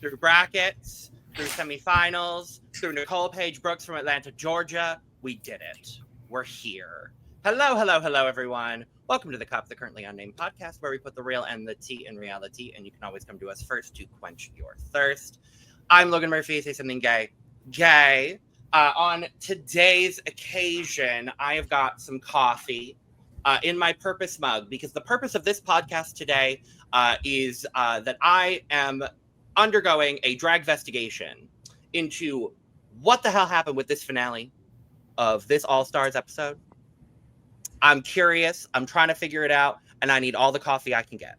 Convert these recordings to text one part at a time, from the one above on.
through brackets, through semifinals, through Nicole Paige Brooks from Atlanta, Georgia. We did it. We're here. Hello, everyone. Welcome to the Cup, the Currently Unnamed Podcast, where we put the real and the tea in reality, and you can always come to us first to quench your thirst. I'm Logan Murphy. Say something gay. Gay. On today's occasion, I have got some coffee in my purpose mug, because the purpose of this podcast today is that I am undergoing a drag investigation into what the hell happened with this finale of this All-Stars episode. I'm curious. I'm trying to figure it out, and I need all the coffee I can get.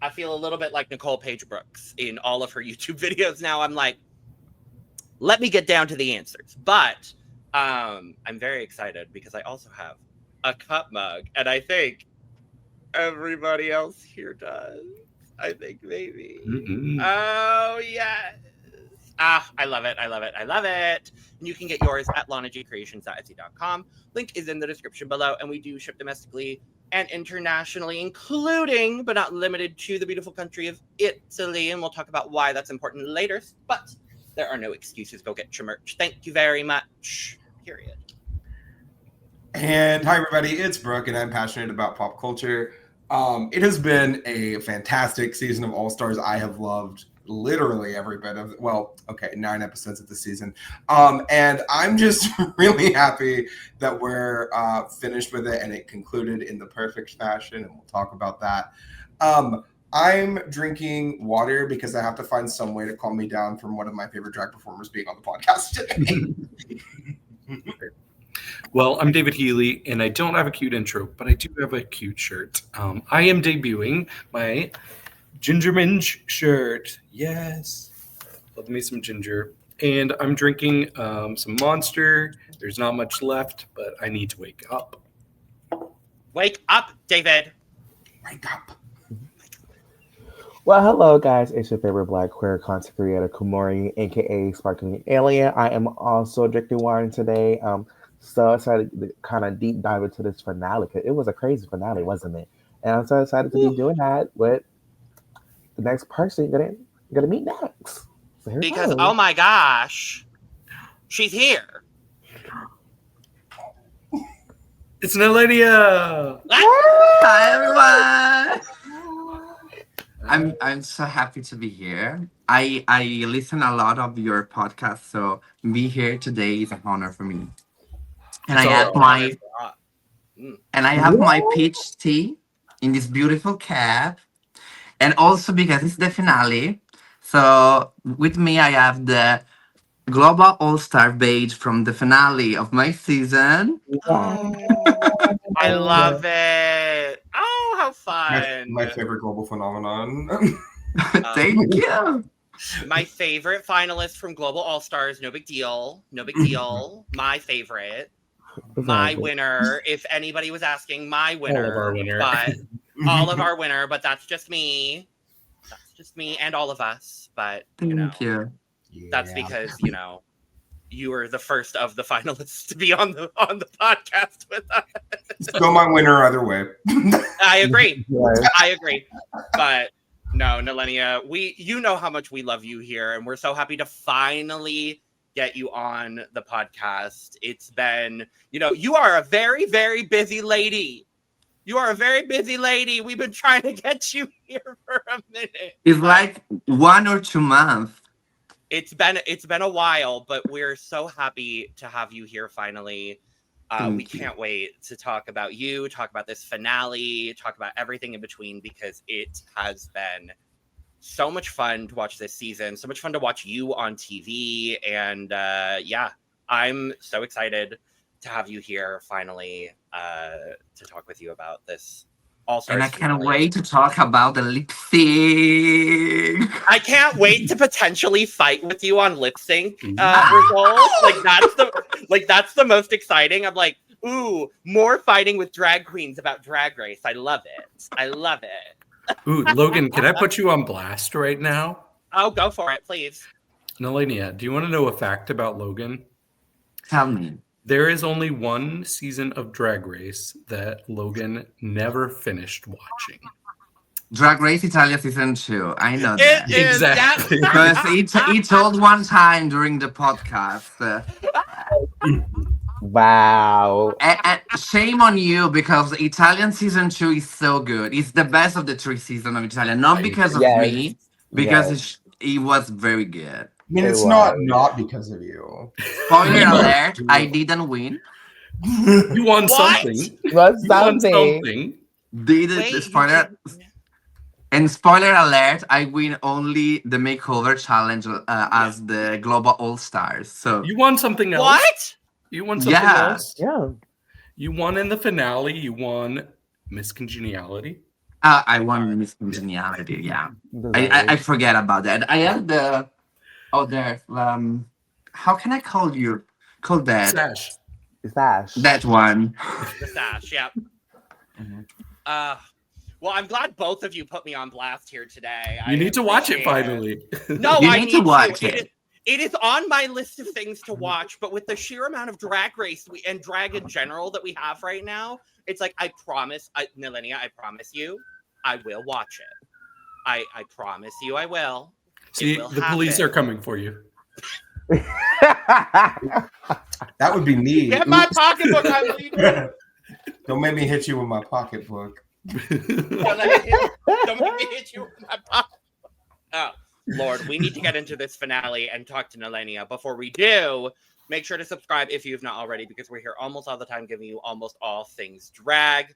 I feel a little bit like Nicole Paige Brooks in all of her YouTube videos now. I'm like, let me get down to the answers. But I'm very excited because I also have a cup mug, and I think everybody else here does. I think maybe. Mm-hmm. Oh, yes. I love it. And you can get yours at lanagcreations.etsy.com. Link is in the description below, and we do ship domestically and internationally, including, but not limited to, the beautiful country of Italy, and we'll talk about why that's important later, but there are no excuses. Go get your merch. Thank you very much. Period. And hi, everybody. It's Brook, and I'm passionate about pop culture. It has been a fantastic season of All-Stars. I have loved literally every bit of, 9 episodes of the season. And I'm just really happy that we're finished with it and it concluded in the perfect fashion, and we'll talk about that. I'm drinking water because I have to find some way to calm me down from one of my favorite drag performers being on the podcast today. Well, I'm David Healy, and I don't have a cute intro, but I do have a cute shirt. I am debuting my Ginger Minge shirt. Yes. Love me some ginger. And I'm drinking some Monster. There's not much left, but I need to wake up. Wake up, David. Wake up. Well, hello, guys. It's your favorite Black queer content creator, KaMorian, a.k.a. Sparkling Alien. I am also drinking wine today. So excited to kind of deep dive into this finale, because it was a crazy finale, wasn't it? And I'm so excited to be doing that with the next person you're gonna meet next. So because oh my gosh, she's here. It's Nehellenia. Hi everyone. I'm so happy to be here. I listen a lot of your podcast, so be here today is an honor for me. And I have my peach tea in this beautiful cap. And also because it's the finale. So with me, I have the Global All-Star badge from the finale of my season. Oh, I love it. Oh, how fun. My favorite global phenomenon. Thank you. My favorite finalist from Global All-Stars. No big deal. My favorite. My winner. If anybody was asking, my winner. All of our winner. But all of our winner, but that's just me. That's just me and all of us. But Thank you. That's because you were the first of the finalists to be on the podcast with us. Still my winner either way. I agree. But no, Nehellenia, you know how much we love you here, and we're so happy to finally get you on the podcast. It's been, you are a very, very busy lady. We've been trying to get you here for a minute. It's like 1 or 2 months. It's been a while, but we're so happy to have you here finally. We can't wait to talk about you, talk about this finale, talk about everything in between, because it has been so much fun to watch this season, so much fun to watch you on TV. And I'm so excited to have you here finally to talk with you about this All-Stars. And I can't wait to talk about the lip sync. I can't wait to potentially fight with you on lip sync results. That's the most exciting. I'm like, ooh, more fighting with drag queens about Drag Race. I love it. Ooh, Logan, can I put you on blast right now? Oh, go for it, please. Nehellenia, do you want to know a fact about Logan? Tell me. There is only one season of Drag Race that Logan never finished watching. Drag Race Italia season 2. I know It that. is Exactly. Because he told one time during the podcast. Wow. And shame on you because Italian season 2 is so good. It's the best of the 3 seasons of Italian. Not because of Yes. me, because Yes. it was very good. I mean, It it's was. not because of you. Spoiler You- alert, I didn't win. You won What? something. What's You won something? something. Wait, you Spoiler. didn't- And spoiler alert, I win only the makeover challenge as the Global All Stars. So You won something else. What? You won something Yeah. else. Yeah. You won in the finale. You won Miss Congeniality. I won Miss Congeniality. Yeah, I forget about that. I have the there. How can I call that? Sash. Sash. That one. The sash, yep. Mhm. Well, I'm glad both of you put me on blast here today. You need to watch it appreciate finally. No, You I need to watch it. It is on my list of things to watch, but with the sheer amount of drag race and drag in general that we have right now, it's like I promise, Nehellenia, I promise you, I will watch it. I promise you, I will. See, will the police happen. are coming for you. That would be me. Get my pocketbook, I'm leaving. Don't make me hit you with my pocketbook. Don't let me hit you with my pocket. Oh, Lord, we need to get into this finale and talk to Nehellenia. Before we do, make sure to subscribe if you've not already, because we're here almost all the time giving you almost all things drag.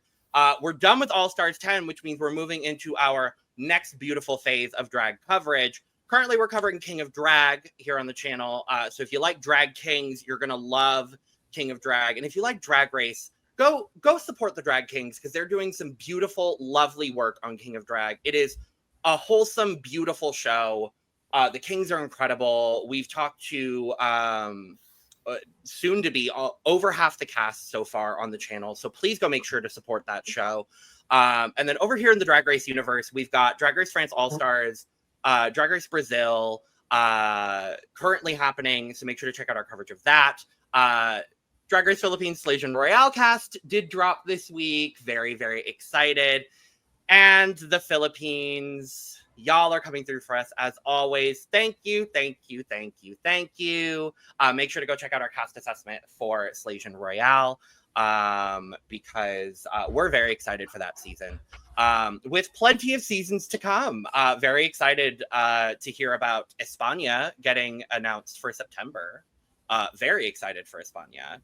We're done with All Stars 10, which means we're moving into our next beautiful phase of drag coverage. Currently, we're covering King of Drag here on the channel. So if you like Drag Kings, you're going to love King of Drag. And if you like Drag Race, go support the Drag Kings because they're doing some beautiful, lovely work on King of Drag. It is a wholesome, beautiful show. The Kings are incredible. We've talked to soon to be over half the cast so far on the channel. So please go make sure to support that show. And then over here in the Drag Race universe, we've got Drag Race France All-Stars, Drag Race Brazil currently happening. So make sure to check out our coverage of that. Drag Race Philippines Slajon Royale cast did drop this week. Very, very excited. And the Philippines, y'all are coming through for us as always. Thank you, thank you, thank you, thank you. Make sure to go check out our cast assessment for Slajon Royale because we're very excited for that season. With plenty of seasons to come. Very excited to hear about España getting announced for September. Very excited for España.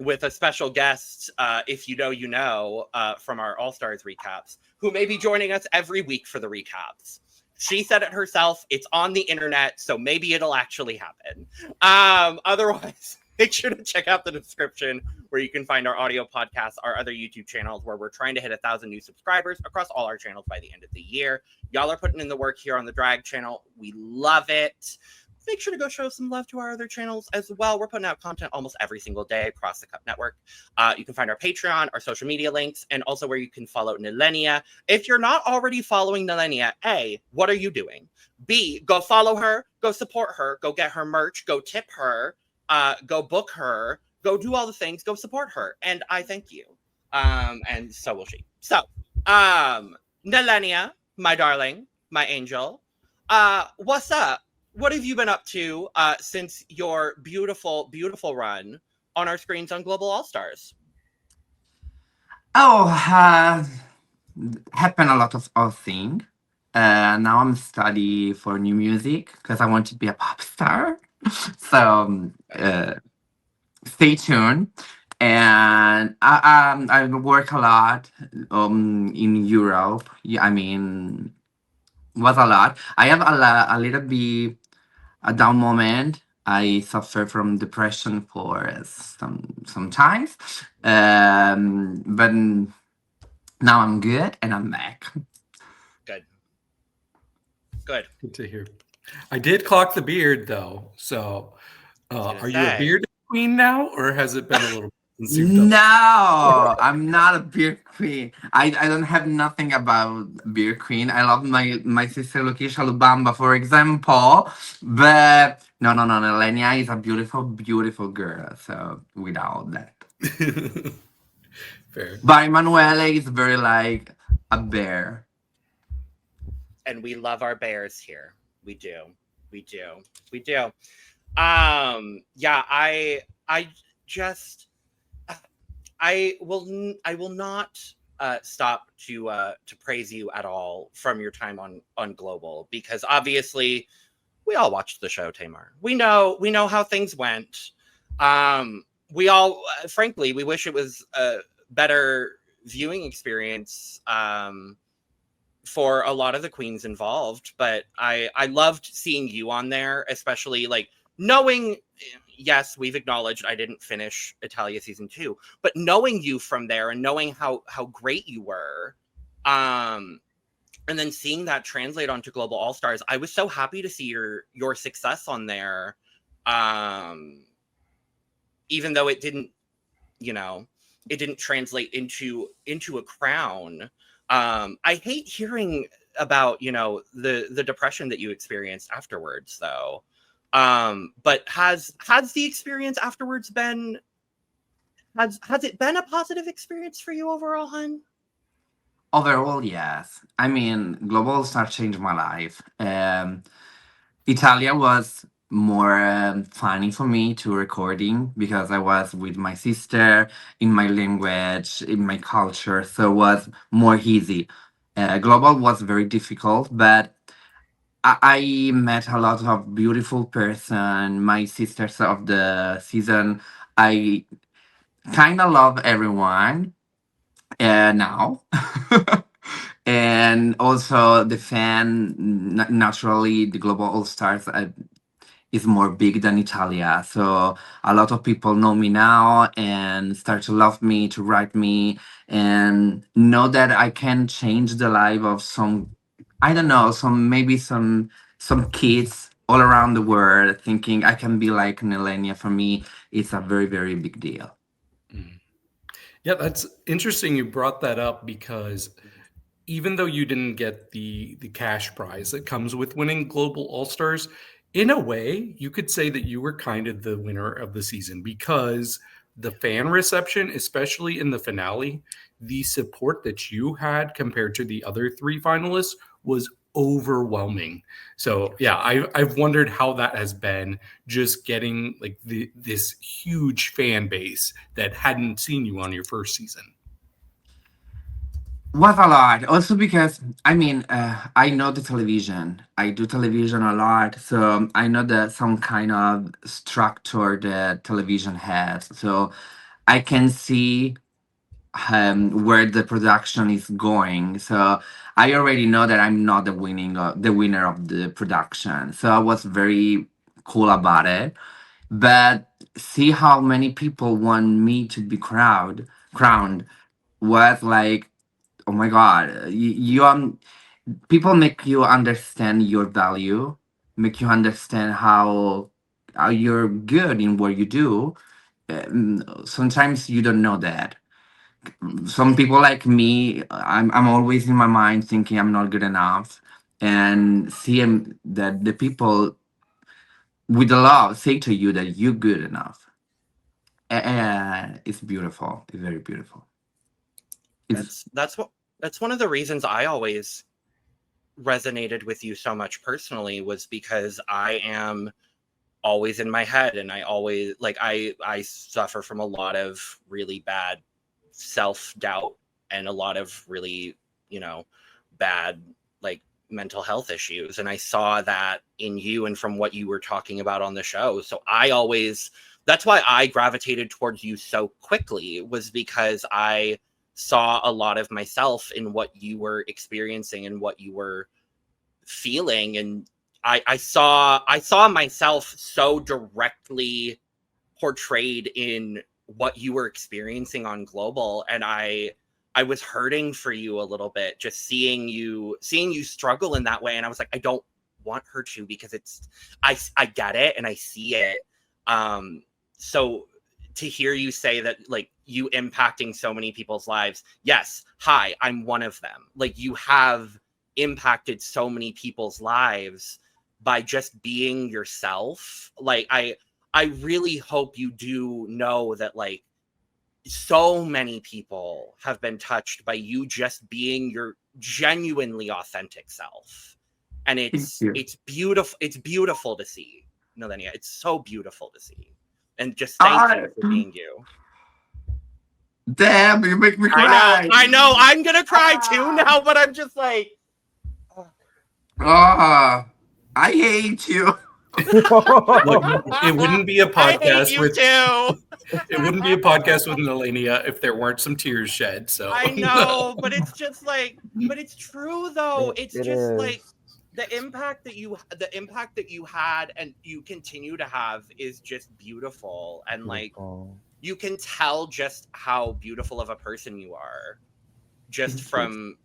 With a special guest, if you know, you know, from our All-Stars recaps, who may be joining us every week for the recaps. She said it herself. It's on the internet, so maybe it'll actually happen. Otherwise, make sure to check out the description where you can find our audio podcasts, our other YouTube channels, where we're trying to hit 1,000 new subscribers across all our channels by the end of the year. Y'all are putting in the work here on the Drag channel. We love it. Make sure to go show some love to our other channels as well. We're putting out content almost every single day across the Cup Network. You can find our Patreon, our social media links, and also where you can follow Nehellenia. If you're not already following Nehellenia, A, what are you doing? B, go follow her, go support her, go get her merch, go tip her, go book her, go do all the things, go support her. And I thank you. And so will she. So, Nehellenia, my darling, my angel, what's up? What have you been up to since your beautiful, beautiful run on our screens on Global All-Stars? Oh, happened a lot of things. Now I'm studying for new music because I want to be a pop star. So stay tuned. And I work a lot in Europe. Yeah, I mean, was a lot. I have a little bit a down moment. I suffer from depression for sometimes, but now I'm good and I'm back. Good. Good to hear. I did clock the beard though. So, are you a beard queen now, or has it been a little? No, I'm not a beard queen. I don't have nothing about beard queen. I love my sister Luquisha Lubamba, for example. But no. Nehellenia is a beautiful, beautiful girl. So without that. Fair. But Emanuele is very like a bear. And we love our bears here. We do. Yeah, I just I will not stop to praise you at all from your time on Global, because obviously we all watched the show, Tamar. We know how things went. We all, frankly, we wish it was a better viewing experience for a lot of the queens involved, but I loved seeing you on there, especially like knowing, yes, we've acknowledged I didn't finish Italia season 2, but knowing you from there and knowing how great you were, and then seeing that translate onto Global All Stars, I was so happy to see your success on there, even though it didn't, it didn't translate into a crown. I hate hearing about, the depression that you experienced afterwards, though. But has the experience afterwards been, has it been a positive experience for you overall, hun? Overall, yes. I mean, Global Star changed my life. Italia was more funny for me to recording because I was with my sister in my language, in my culture, so it was more easy. Global was very difficult, but I met a lot of beautiful person. My sisters of the season, I kind of love everyone now. And also the fan, naturally, the Global All Stars is more big than Italia. So a lot of people know me now and start to love me, to write me, and know that I can change the life of some, I don't know, some kids all around the world thinking I can be like Nehellenia. For me, it's a very, very big deal. Yeah, that's interesting you brought that up, because even though you didn't get the cash prize that comes with winning Global All-Stars, in a way, you could say that you were kind of the winner of the season, because the fan reception, especially in the finale, the support that you had compared to the other 3 finalists was overwhelming. So yeah, I've wondered how that has been, just getting like this huge fan base that hadn't seen you on your first season. Was a lot. Also because I mean, I know the television. I do television a lot, so I know that some kind of structure that television has. So I can see where the production is going. So I already know that I'm not the winner of the production. So I was very cool about it. But see how many people want me to be crowned was like, oh my god, people make you understand your value, make you understand how you're good in what you do. Sometimes you don't know that. Some people like me, I'm always in my mind thinking I'm not good enough, and seeing that the people with the love say to you that you're good enough. It's beautiful. It's very beautiful. That's one of the reasons I always resonated with you so much personally, was because I am always in my head, and I always I suffer from a lot of really bad self-doubt and a lot of really bad mental health issues, and I saw that in you and from what you were talking about on the show. So that's why I gravitated towards you so quickly, was because I saw a lot of myself in what you were experiencing and what you were feeling, and I saw myself so directly portrayed in what you were experiencing on Global, and I was hurting for you a little bit, just seeing you struggle in that way. And I was like, I don't want her to, because I get it and I see it. So to hear you say that, you impacting so many people's lives, yes, hi, I'm one of them. You have impacted so many people's lives by just being yourself. I really hope you do know that, so many people have been touched by you just being your genuinely authentic self. And it's beautiful. It's beautiful to see, Nehellenia. It's so beautiful to see. And just thank you for being you. Damn, you make me cry. I know. I'm gonna cry too now, but I'm just like, I hate you. Look, it wouldn't be a podcast you with too. It wouldn't be a podcast with Nehellenia if there weren't some tears shed. So I know, but it's just like, but it's true though. It's It just is. like the impact that you had and you continue to have is just beautiful. And like, you can tell just how beautiful of a person you are just from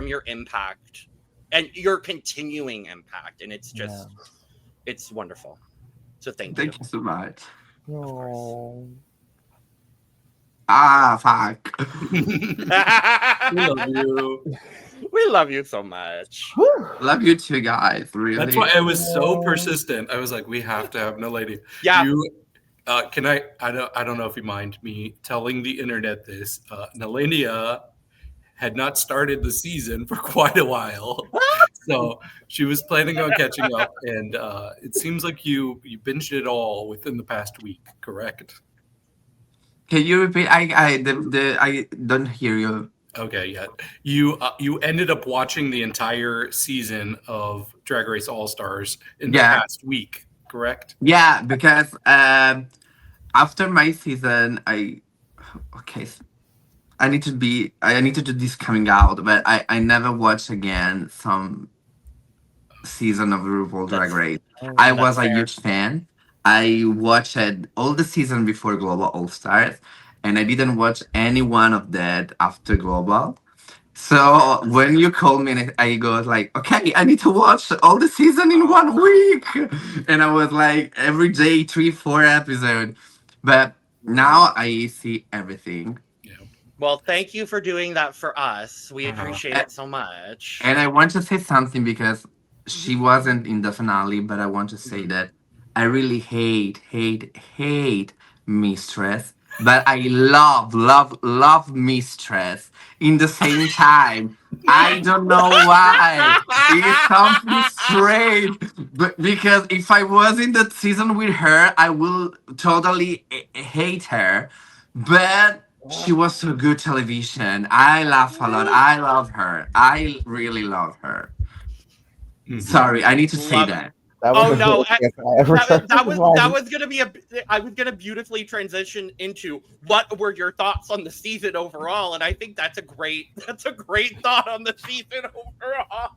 your impact and your continuing impact. And it's just, it's wonderful. So thank you. Thank you so much. Oh. Fuck. we love you. We love you so much. Love you too, guys. Really. That's why I was so persistent. I was like, we have to have Nehellenia. Yeah. Can I don't know if you mind me telling the internet this. Nehellenia had not started the season for quite a while. So she was planning on catching up, and it seems like you binged it all within the past week, correct? Can you repeat? I don't hear you. Okay, yeah. You ended up watching the entire season of Drag Race All Stars in the past week, correct? Yeah, because after my season, I needed to do this coming out, but I never watched again some season of RuPaul Drag Race. I was a huge fan. I watched all the season before Global All Stars, and I didn't watch any one of that after Global. So when you called me, and I go like, okay, I need to watch all the season in 1 week, and I was like every day 3-4 episodes. But now I see everything. Well, thank you for doing that for us. We appreciate it so much. And I want to say something because she wasn't in the finale, but I want to say that I really hate Mistress, but I love Mistress in the same time. I don't know why. It's something strange. But because if I was in the season with her, I will totally hate her. But she was so good television. I laugh a lot. I love her. I really love her. Sorry, I need to say that. That was gonna be I was gonna beautifully transition into what were your thoughts on the season overall, and I think that's a great thought on the season overall.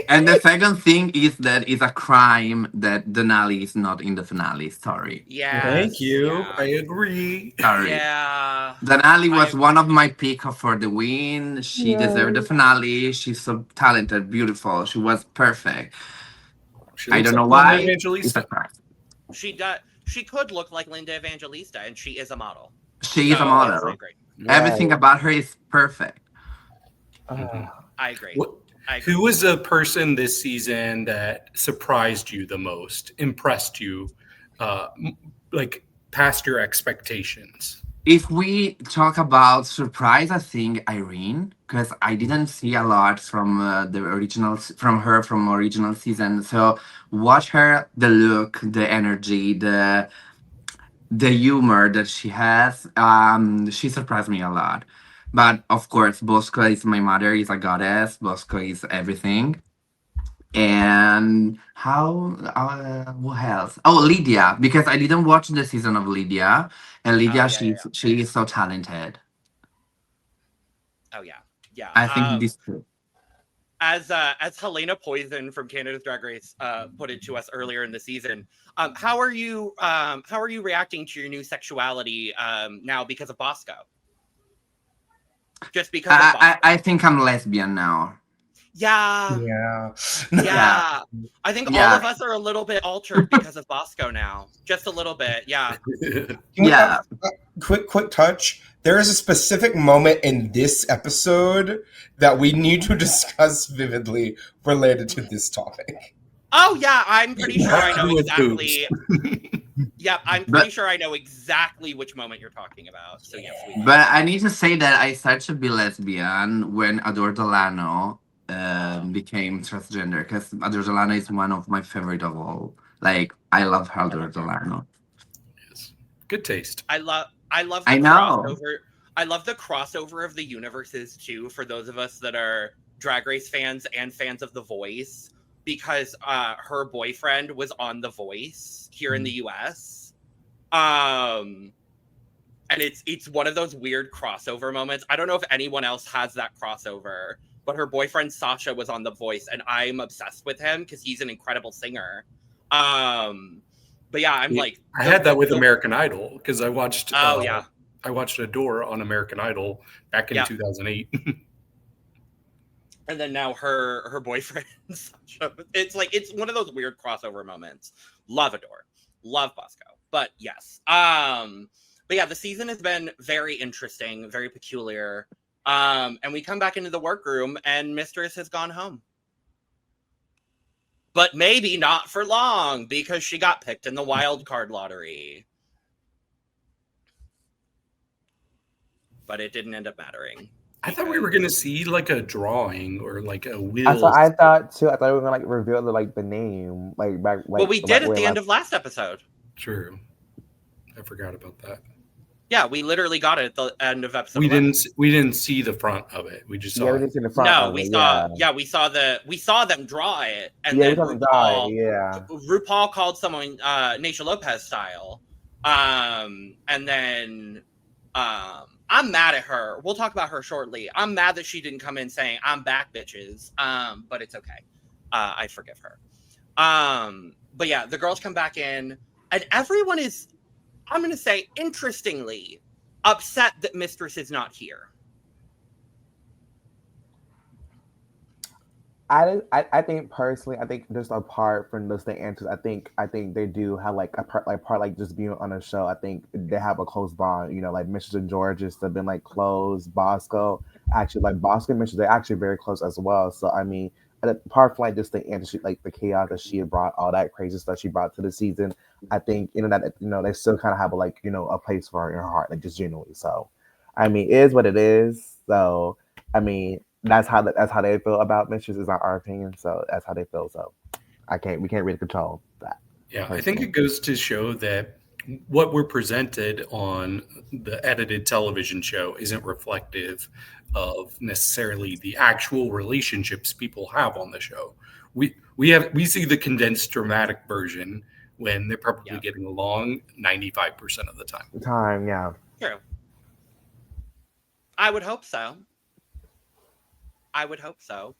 And the second thing is that it's a crime that Denali is not in the finale. Sorry. Yeah. Thank you. Yeah. I agree. Sorry. Yeah. Denali was one of my picks for the win. She deserved the finale. She's so talented, beautiful. She was perfect. I don't know why. She does. She could look like Linda Evangelista, and she is a model. She is a model. Everything about her is perfect. I agree. Who was a person this season that surprised you the most, impressed you, like past your expectations? If we talk about surprise, I think Irene, because I didn't see a lot from her from original season. So watch her, the look, the energy, the humor that she has. She surprised me a lot. But of course, Bosco is my mother, is a goddess. Bosco is everything. And what else? Oh, Lydia, because I didn't watch the season of Lydia. And Lydia, she is so talented. Oh yeah, yeah. I think this too. As Helena Poison from Canada's Drag Race put it to us earlier in the season, how are you reacting to your new sexuality now because of Bosco? Just because of Bosco. I think I'm lesbian now. Yeah. I think all of us are a little bit altered because of Bosco now. Just a little bit, yeah. Yeah. Quick touch. There is a specific moment in this episode that we need to discuss vividly related to this topic. Oh yeah, I'm pretty sure I know exactly. Yeah, I'm pretty sure I know exactly which moment you're talking about. So yes, we But I need to say that I started to be lesbian when Adore Delano became transgender, because Adore Delano is one of my favorite of all. Like, I love Adore Delano. Yes. Good taste. I love the I know. crossover. I love the crossover of the universes too, for those of us that are Drag Race fans and fans of The Voice, because her boyfriend was on The Voice here in the US. And it's one of those weird crossover moments. I don't know if anyone else has that crossover, but her boyfriend Sasha was on The Voice, and I'm obsessed with him because he's an incredible singer. But yeah, I'm like, I had that with American Idol because I watched. yeah. I watched Adore on American Idol back in 2008. And then now her boyfriend Sasha. It's one of those weird crossover moments. Love Adore, love Bosco, but yes. But yeah, the season has been very interesting, very peculiar. And we come back into the workroom, and Mistress has gone home. But maybe not for long, because she got picked in the wild card lottery. But it didn't end up mattering. I thought we were going to see like a drawing or like a wheel. I thought too. I thought we were going to like reveal the name back. Well, we did at the end of last episode. True. I forgot about that. Yeah, we literally got it at the end of episode. We didn't see the front of it. We just saw. We didn't see the front. No, we saw. Yeah, we saw them draw it, and then RuPaul called someone Naysha Lopez style, and then I'm mad at her. We'll talk about her shortly. I'm mad that she didn't come in saying "I'm back, bitches," but it's okay. I forgive her. But yeah, the girls come back in, and everyone is, I'm going to say, interestingly, upset that Mistress is not here. I think personally, I think just apart from just the answers, I think they do have like a part like just being on a show. I think they have a close bond. You know, like Mistress and Georges have been like close. Bosco, actually, like Bosco and Mistress, they're actually very close as well. So I mean, apart from like just the answer, like the chaos that she had brought, all that crazy stuff she brought to the season, I think that they still kind of have a place for her in her heart, like just genuinely. So, I mean, it is what it is. So, I mean. That's how they feel about Mistress, is not our opinion. So that's how they feel. So we can't really control that. Yeah, personally. I think it goes to show that what we're presented on the edited television show isn't reflective of necessarily the actual relationships people have on the show. We see the condensed dramatic version when they're probably getting along 95% of the time. Yeah. True. I would hope so.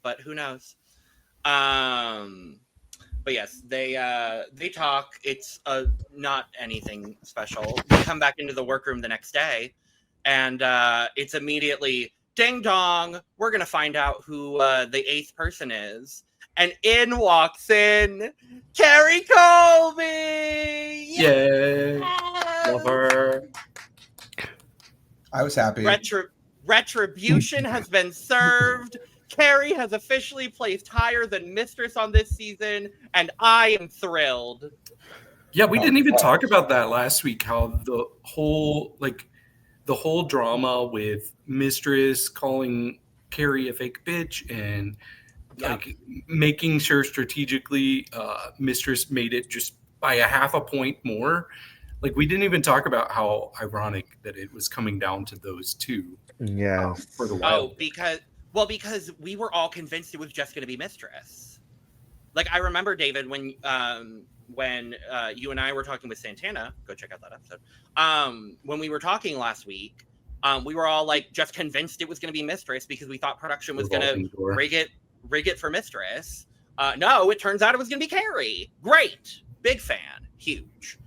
But who knows? But yes, they talk. It's not anything special. We come back into the workroom the next day, and it's immediately ding dong. We're gonna find out who the eighth person is, and in walks in Carrie Colby. Yay! Love her. I was happy. Retribution has been served. Carrie has officially placed higher than Mistress on this season, and I am thrilled. Yeah, we didn't even talk about that last week, how the whole drama with Mistress calling Carrie a fake bitch and making sure strategically Mistress made it just by a half a point more. Like, we didn't even talk about how ironic that it was coming down to those two. Yeah. For the wild. Because we were all convinced it was just going to be Mistress. Like, I remember, David, when you and I were talking with Santana, go check out that episode. When we were talking last week, we were all like just convinced it was going to be Mistress because we thought production was going to rig it for Mistress. No, it turns out it was going to be Carrie. Great, big fan, huge.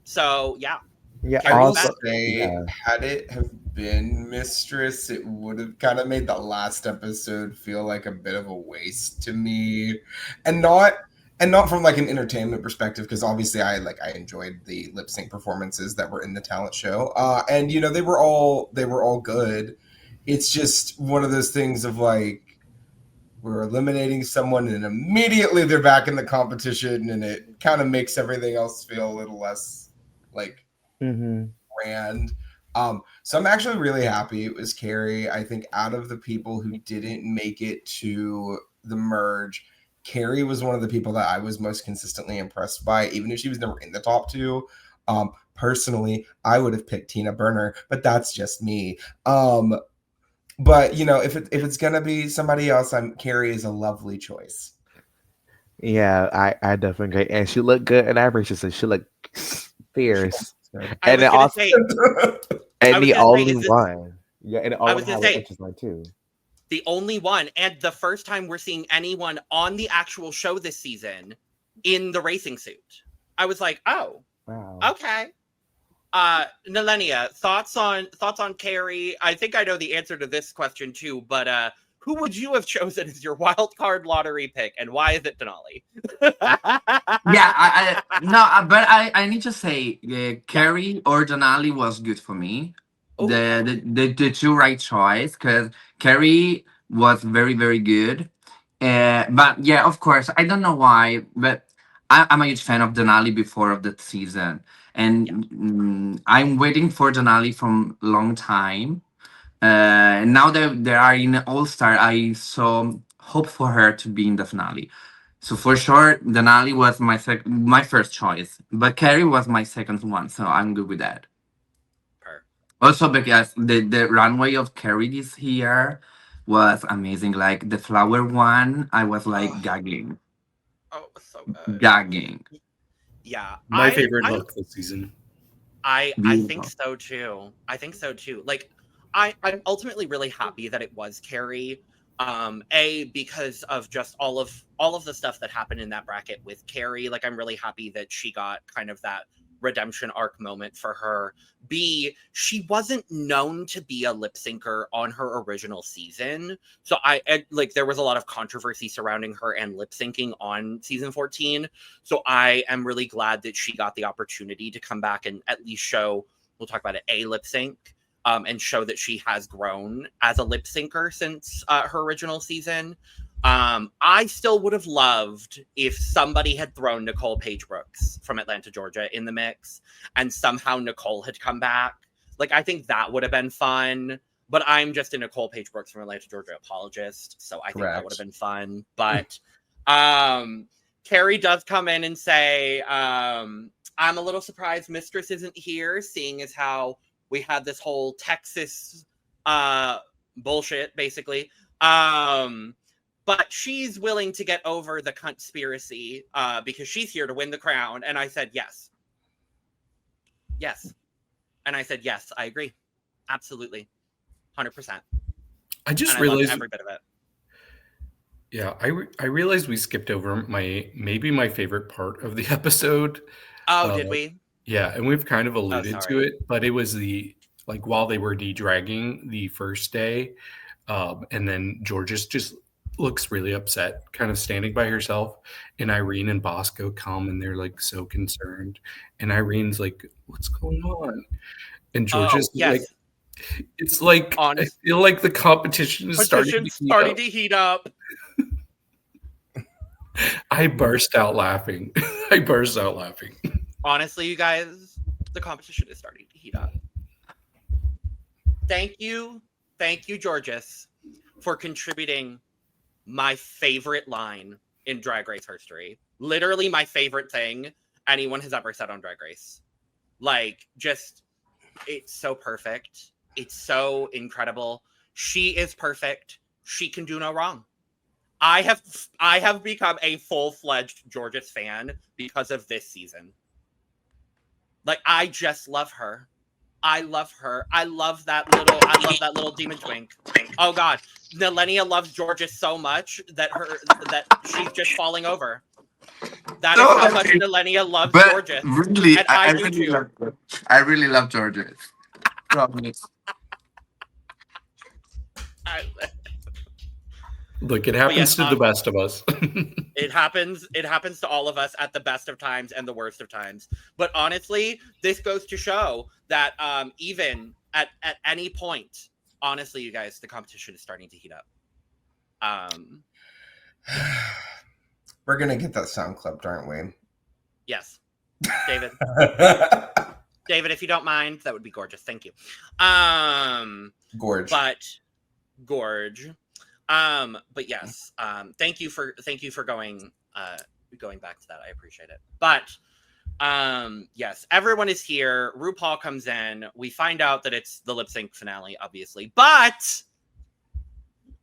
So yeah. Yeah. Also, had it have been Mistress, it would have kind of made the last episode feel like a bit of a waste to me, and not from like an entertainment perspective, because obviously I enjoyed the lip sync performances that were in the talent show, and they were all good. It's just one of those things of like, we're eliminating someone and immediately they're back in the competition, and it kind of makes everything else feel a little less like grand. So I'm actually really happy it was Carrie. I think out of the people who didn't make it to the merge, Carrie was one of the people that I was most consistently impressed by, even if she was never in the top two. Personally, I would have picked Tina Burner, but that's just me. But you know, if it's gonna be somebody else, Carrie is a lovely choice. Yeah, I definitely agree. And she looked good in average. She looked fierce. And then also, and the only one. Yeah, and I was gonna say interesting too. The only one, and the first time we're seeing anyone on the actual show this season in the racing suit. I was like, oh, wow, okay. Nehellenia, thoughts on Carrie? I think I know the answer to this question too, but who would you have chosen as your wild card lottery pick, and why is it Denali? Yeah, but I need to say, Carrie or Denali was good for me. The two right choice, because Carrie was very, very good. But yeah, of course, I don't know why, but I'm a huge fan of Denali before of that season, and I'm waiting for Denali from long time. Now that they are in All Star, I so hope for her to be in the finale. So for sure, Denali was my first choice, but Carrie was my second one, so I'm good with that. Also, because the runway of Carrie this year was amazing. Like the flower one, I was like gagging. Oh, so good. Gagging. Yeah. My favorite look this season. I think so too. Like, I'm ultimately really happy that it was Carrie. Because of just all of the stuff that happened in that bracket with Carrie. Like, I'm really happy that she got kind of that redemption arc moment for her. B, she wasn't known to be a lip syncer on her original season, so there was a lot of controversy surrounding her and lip syncing on season 14. So I am really glad that she got the opportunity to come back and at least show, we'll talk about it, a lip sync, and show that she has grown as a lip syncer since her original season. I still would have loved if somebody had thrown Nicole Paige Brooks from Atlanta, Georgia in the mix, and somehow Nicole had come back. Like, I think that would have been fun, but I'm just a Nicole Paige Brooks from Atlanta, Georgia apologist, so I think that would have been fun. But Carrie does come in and say, I'm a little surprised Mistress isn't here, seeing as how we had this whole Texas bullshit, basically. But she's willing to get over the conspiracy because she's here to win the crown. And I said, yes. Yes. And I said, yes, I agree. Absolutely. 100%. I just realized every bit of it. Yeah, I realized we skipped over maybe my favorite part of the episode. Oh, did we? Yeah, and we've kind of alluded to it, but it was while they were de-dragging the first day, and then Georges just looks really upset, kind of standing by herself, and Irene and Bosco come and they're like so concerned, and Irene's like, "What's going on?" And Georges like, it's like, I feel like the competition is starting to heat up. I burst out laughing. Honestly, you guys, the competition is starting to heat up. Thank you, Georges, for contributing my favorite line in Drag Race history. Literally my favorite thing anyone has ever said on Drag Race. Like, just, it's so perfect. It's so incredible. She is perfect. She can do no wrong. I have become a full-fledged Georges fan because of this season. Like, I just love her. I love her. I love that little demon twink. Oh God, Nehellenia loves Georges so much that she's just falling over. That is how much Nehellenia loves Georges. Really, and I really love Georges. Look, it happens to the best of us. It happens to all of us at the best of times and the worst of times. But honestly, this goes to show that even at any point, honestly, you guys, the competition is starting to heat up. We're gonna get that sound clipped, aren't we? Yes, David. David, if you don't mind, that would be gorgeous. Thank you. Gorge. Gorge. But yes. Thank you for going back to that. I appreciate it. But yes, everyone is here. RuPaul comes in. We find out that it's the lip sync finale, obviously, but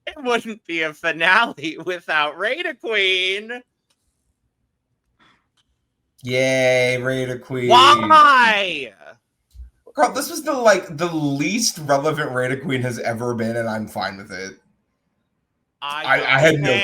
it wouldn't be a finale without Rada Queen. Yay, Rada Queen. Why? Girl, this was the least relevant Rada Queen has ever been, and I'm fine with it. I had no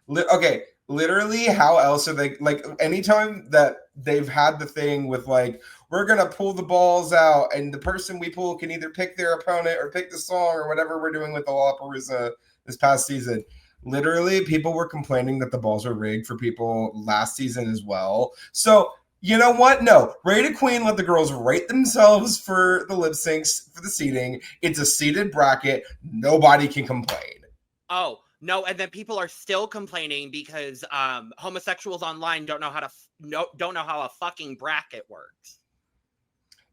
problem. Okay, literally, how else are they, like, anytime that they've had the thing with, like, we're gonna pull the balls out and the person we pull can either pick their opponent or pick the song or whatever we're doing with the Lalaparuza this past season. Literally, people were complaining that the balls were rigged for people last season as well. So, you know what? No, Rada Queen let the girls rate themselves for the lip syncs, for the seating. It's a seated bracket. Nobody can complain. Oh, no, and then people are still complaining because homosexuals online don't know how a fucking bracket works.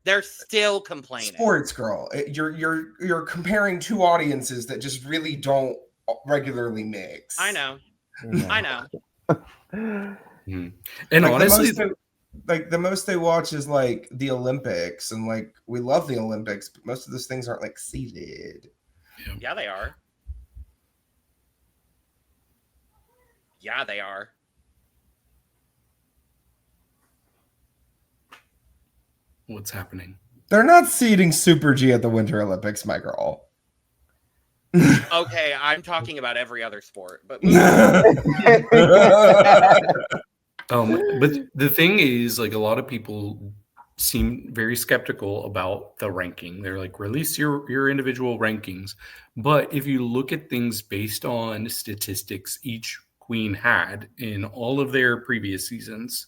They're still complaining. Sports girl, you're comparing two audiences that just really don't regularly mix. I know. I know. And honestly, the most they watch is like the Olympics, and like we love the Olympics, but most of those things aren't like seated. Yeah, they are. Yeah, they are. What's happening? They're not seeding Super G at the Winter Olympics, my girl. Okay, I'm talking about every other sport, but but the thing is, like, a lot of people seem very skeptical about the ranking. They're like, release your individual rankings. But if you look at things based on statistics each queen had in all of their previous seasons,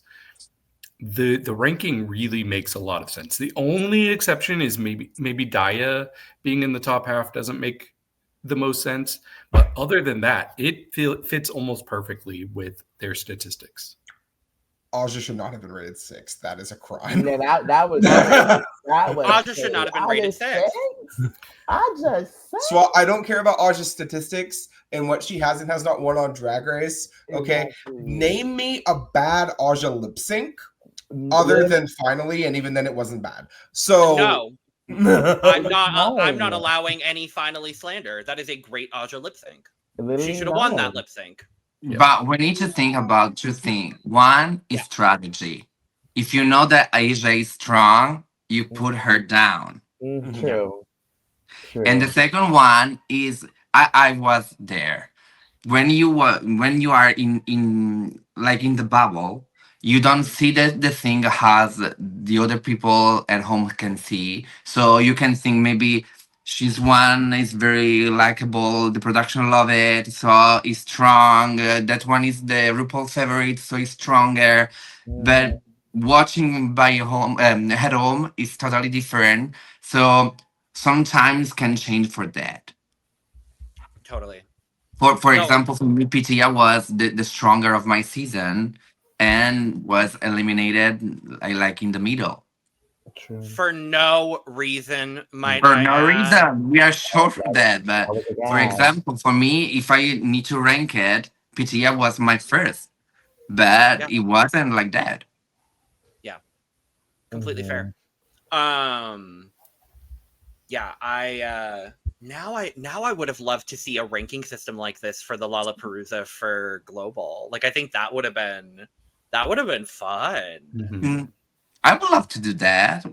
the ranking really makes a lot of sense. The only exception is maybe Daya being in the top half doesn't make the most sense, but other than that, it fits almost perfectly with their statistics. Aja should not have been rated 6. That is a crime. Yeah, that was Aja should not have been rated 6. So I don't care about Aja's statistics and what she has and has not won on Drag Race. Okay, Exactly. Name me a bad Aja lip sync other than Finally, and even then it wasn't bad. So No. I'm not allowing any finally slander. That is a great Aja lip sync. She should have won that lip sync. Yeah. But we need to think about two things. One is strategy. If you know that Asia is strong, you put her down. True. And the second one is I was there. When you are in the bubble, you don't see the thing as the other people at home can see. So you can think maybe she's one is very likable, the production love it, so is strong. That one is the RuPaul favorite, so is stronger. But watching by home at home is totally different. So sometimes can change for that. Totally. For example, for me, Pitia was the stronger of my season and was eliminated like in the middle. True. For no reason, For no reason. We are sure for that. But for example, for me, if I need to rank it, Pitia was my first. But it wasn't like that. Yeah. Completely fair. Yeah, now I would have loved to see a ranking system like this for the Lalaparuza for Global. Like, I think that would have been fun. Mm-hmm. I would love to do that.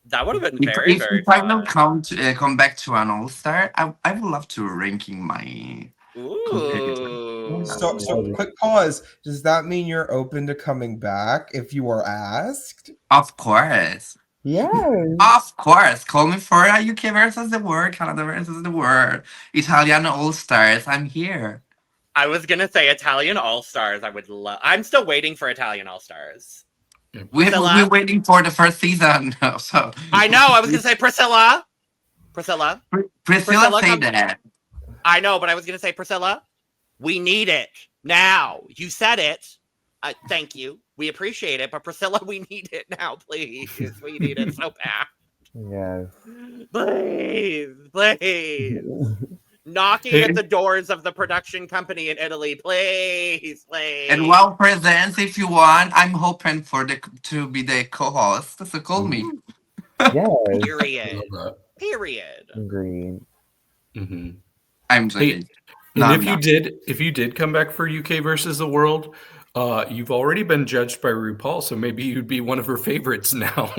That would have been very, very if I fun. will come back to an all-star, I would love to ranking my Ooh. So quick pause. Does that mean you're open to coming back if you are asked? Of course. Yes. Of course. Call me for UK versus the world, Canada versus the world, Italian all-stars. I'm here. I was gonna say Italian All-Stars. I would love. I'm still waiting for Italian All-Stars. We're waiting for the first season. So I know. I was gonna say Priscilla. Priscilla Priscilla say come- that. I know, but I was gonna say Priscilla. We need it now. You said it. Thank you. We appreciate it. But Priscilla, we need it now, please. We need it so bad. Yes. Please. Knocking at the doors of the production company in Italy. Please. And WoW Presents, if you want, I'm hoping to be the co-host. So call me. Yes. Period. Agreed. Mm-hmm. I'm joking. And if you did come back for UK versus the world, you've already been judged by RuPaul, so maybe you'd be one of her favorites now.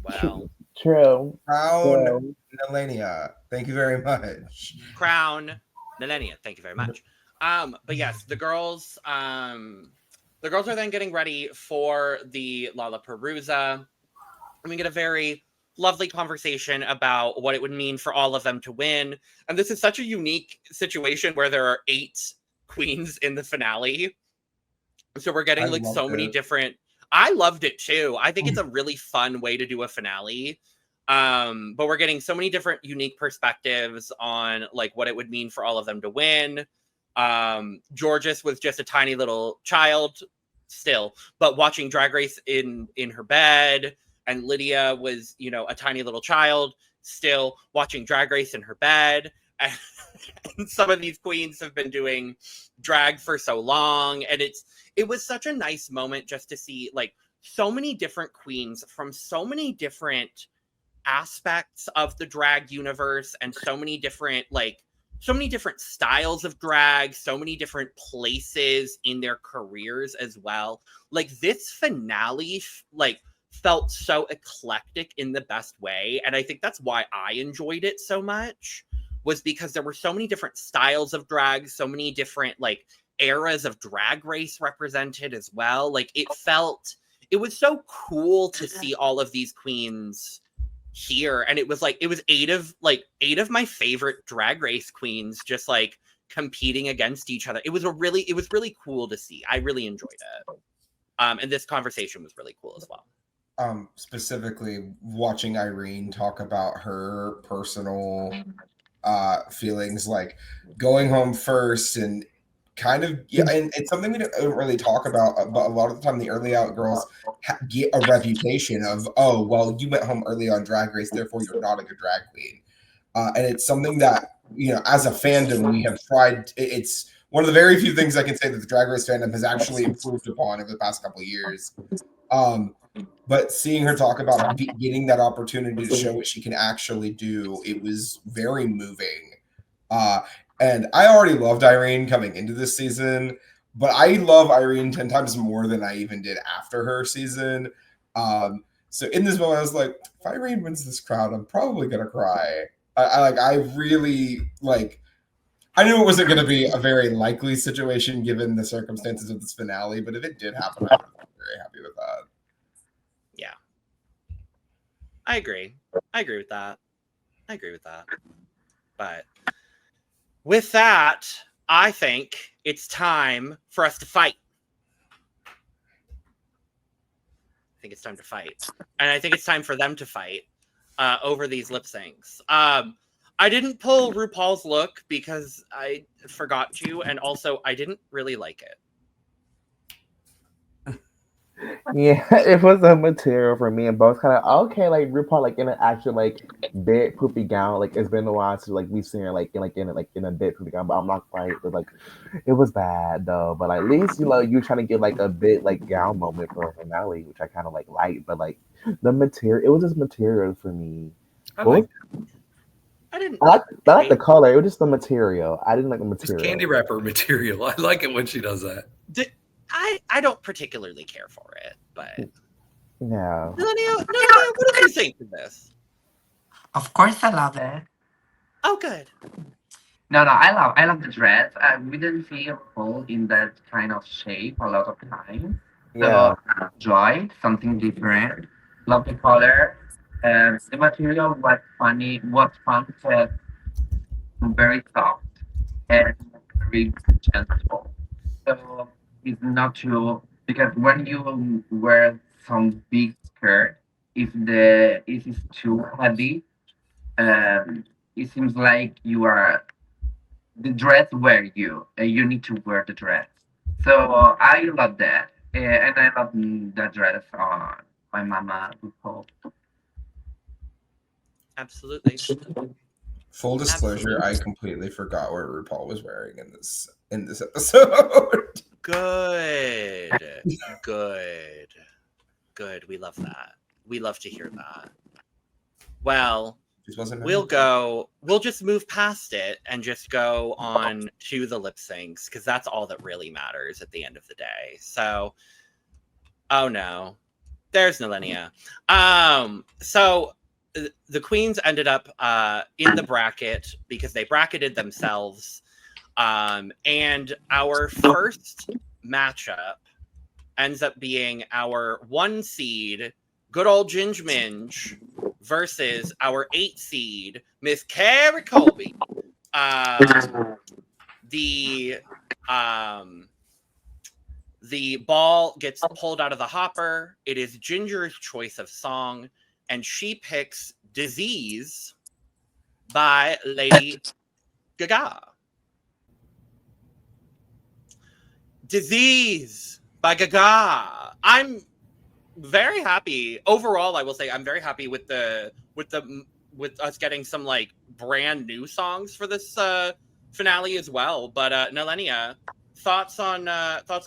Well, true. Crown Nehellenia. Thank you very much. Crown Nehellenia. Thank you very much. But yes, the girls are then getting ready for the Lalaparuza. And we get a very lovely conversation about what it would mean for all of them to win. And this is such a unique situation where there are 8 queens in the finale. So we're getting like so many different. I loved it too. I think it's a really fun way to do a finale. But we're getting so many different unique perspectives on like what it would mean for all of them to win. Georges was just a tiny little child still, but watching Drag Race in her bed. And Lydia was, a tiny little child still watching Drag Race in her bed. And some of these queens have been doing drag for so long. And it was such a nice moment just to see like so many different queens from so many different aspects of the drag universe and so many different styles of drag, so many different places in their careers as well. Like this finale, felt so eclectic in the best way. And I think that's why I enjoyed it so much, was because there were so many different styles of drag, so many different eras of Drag Race represented as well. Like it was so cool to see all of these queens here. And it was 8 of my favorite Drag Race queens just competing against each other. It was really cool to see. I really enjoyed it. And this conversation was really cool as well. Specifically watching Irene talk about her personal feelings, like going home first and kind of, and it's something we don't really talk about, but a lot of the time the early out girls get a reputation of, oh, well, you went home early on Drag Race, therefore you're not a good drag queen. And it's something that, as a fandom, we have tried. It's one of the very few things I can say that the Drag Race fandom has actually improved upon over the past couple of years. But seeing her talk about getting that opportunity to show what she can actually do, it was very moving. And I already loved Irene coming into this season, but I love Irene 10 times more than I even did after her season. So in this moment, I was like, if Irene wins this crown, I'm probably going to cry. I really I knew it wasn't going to be a very likely situation given the circumstances of this finale, but if it did happen, I was very happy with that. Yeah. I agree with that. But with that, I think it's time for us to fight. I think it's time to fight. And I think it's time for them to fight over these lip syncs. I didn't pull RuPaul's look because I forgot to, and also I didn't really like it. Yeah, it was a material for me, and both kind of okay. RuPaul, in an actual big poopy gown. It's been a while since we've seen her in a big poopy gown. But I'm not quite. But it was bad though. But at least you're trying to get a bit gown moment for a finale, which I kind of liked. But the material, it was just material for me. I like the color. It was just the material. I didn't like the material. It's candy wrapper material. I like it when she does that. I don't particularly care for it, but no. Nehellenia, what did you think of this? Of course, I love it. Oh, good. No, I love the dress. We didn't see a hole in that kind of shape a lot of time. Yeah. So enjoyed something different. Love the color. The material was funny. Was fun. Very soft and very gentle. So it's not too, because when you wear some big skirt, if it is too heavy, it seems like you are the dress wear you. You need to wear the dress. So I love that, and I love the dress on my mama RuPaul. Absolutely. Full disclosure, Absolutely. I completely forgot what RuPaul was wearing in this episode. Good. Good. Good. We love that. We love to hear that. Well, Just wasn't in we'll it. we'll just move past it and just go on to the lip syncs because that's all that really matters at the end of the day. So, oh no, there's Nehellenia. So the queens ended up in the bracket because they bracketed themselves. And our first matchup ends up being our 1 seed, good old Ginge Minge, versus our 8 seed, Miss Carrie Colby. The ball gets pulled out of the hopper. It is Ginger's choice of song, and she picks Disease by Lady Gaga. Disease by Gaga. I'm very happy overall. I will say I'm very happy with us getting some like brand new songs for this finale as well. But Nehellenia, thoughts on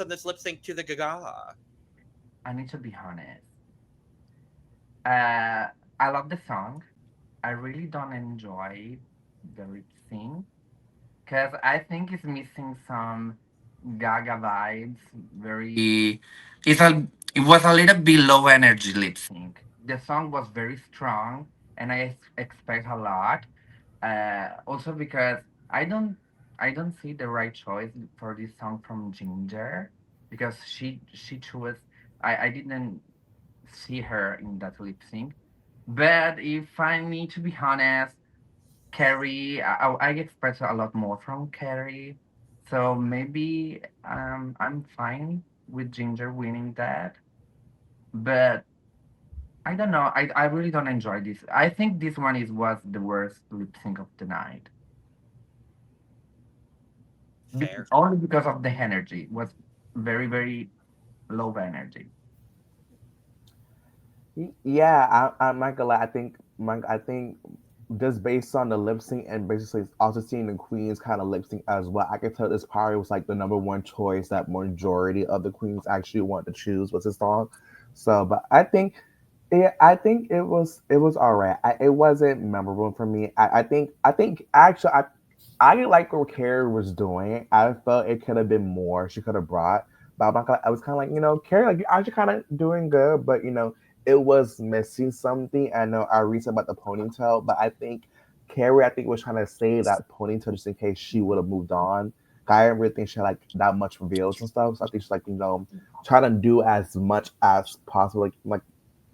this lip sync to the Gaga? I need to be honest. I love the song. I really don't enjoy the lip sync because I think it's missing some Gaga vibes. Very, it's a it was a little bit low energy lip sync. The song was very strong, and I expect a lot. Also because I don't I don't see the right choice for this song from Ginger because she chose I didn't see her in that lip sync. But if I need to be honest, Carrie, I expect a lot more from Carrie. So maybe I'm fine with Ginger winning that. But I don't know. I really don't enjoy this. I think this one was the worst lip sync of the night. Fair. Only because of the energy. It was very, very low energy. Yeah, I'm not gonna lie. I think just based on the lip sync and basically also seeing the queens kind of lip sync as well, I could tell this probably was like the number one choice that majority of the queens actually want to choose was this song. So, but I think it was all right. It wasn't memorable for me. I think actually I like what Carrie was doing. I felt it could have been more. She could have brought. But I was kind of like, Carrie, like you're actually kind of doing good, but it was missing something. I know I read about the ponytail, but I think Carrie, was trying to save that ponytail just in case she would have moved on. I didn't really think she had like that much reveals and stuff. So I think she's like, trying to do as much as possible, like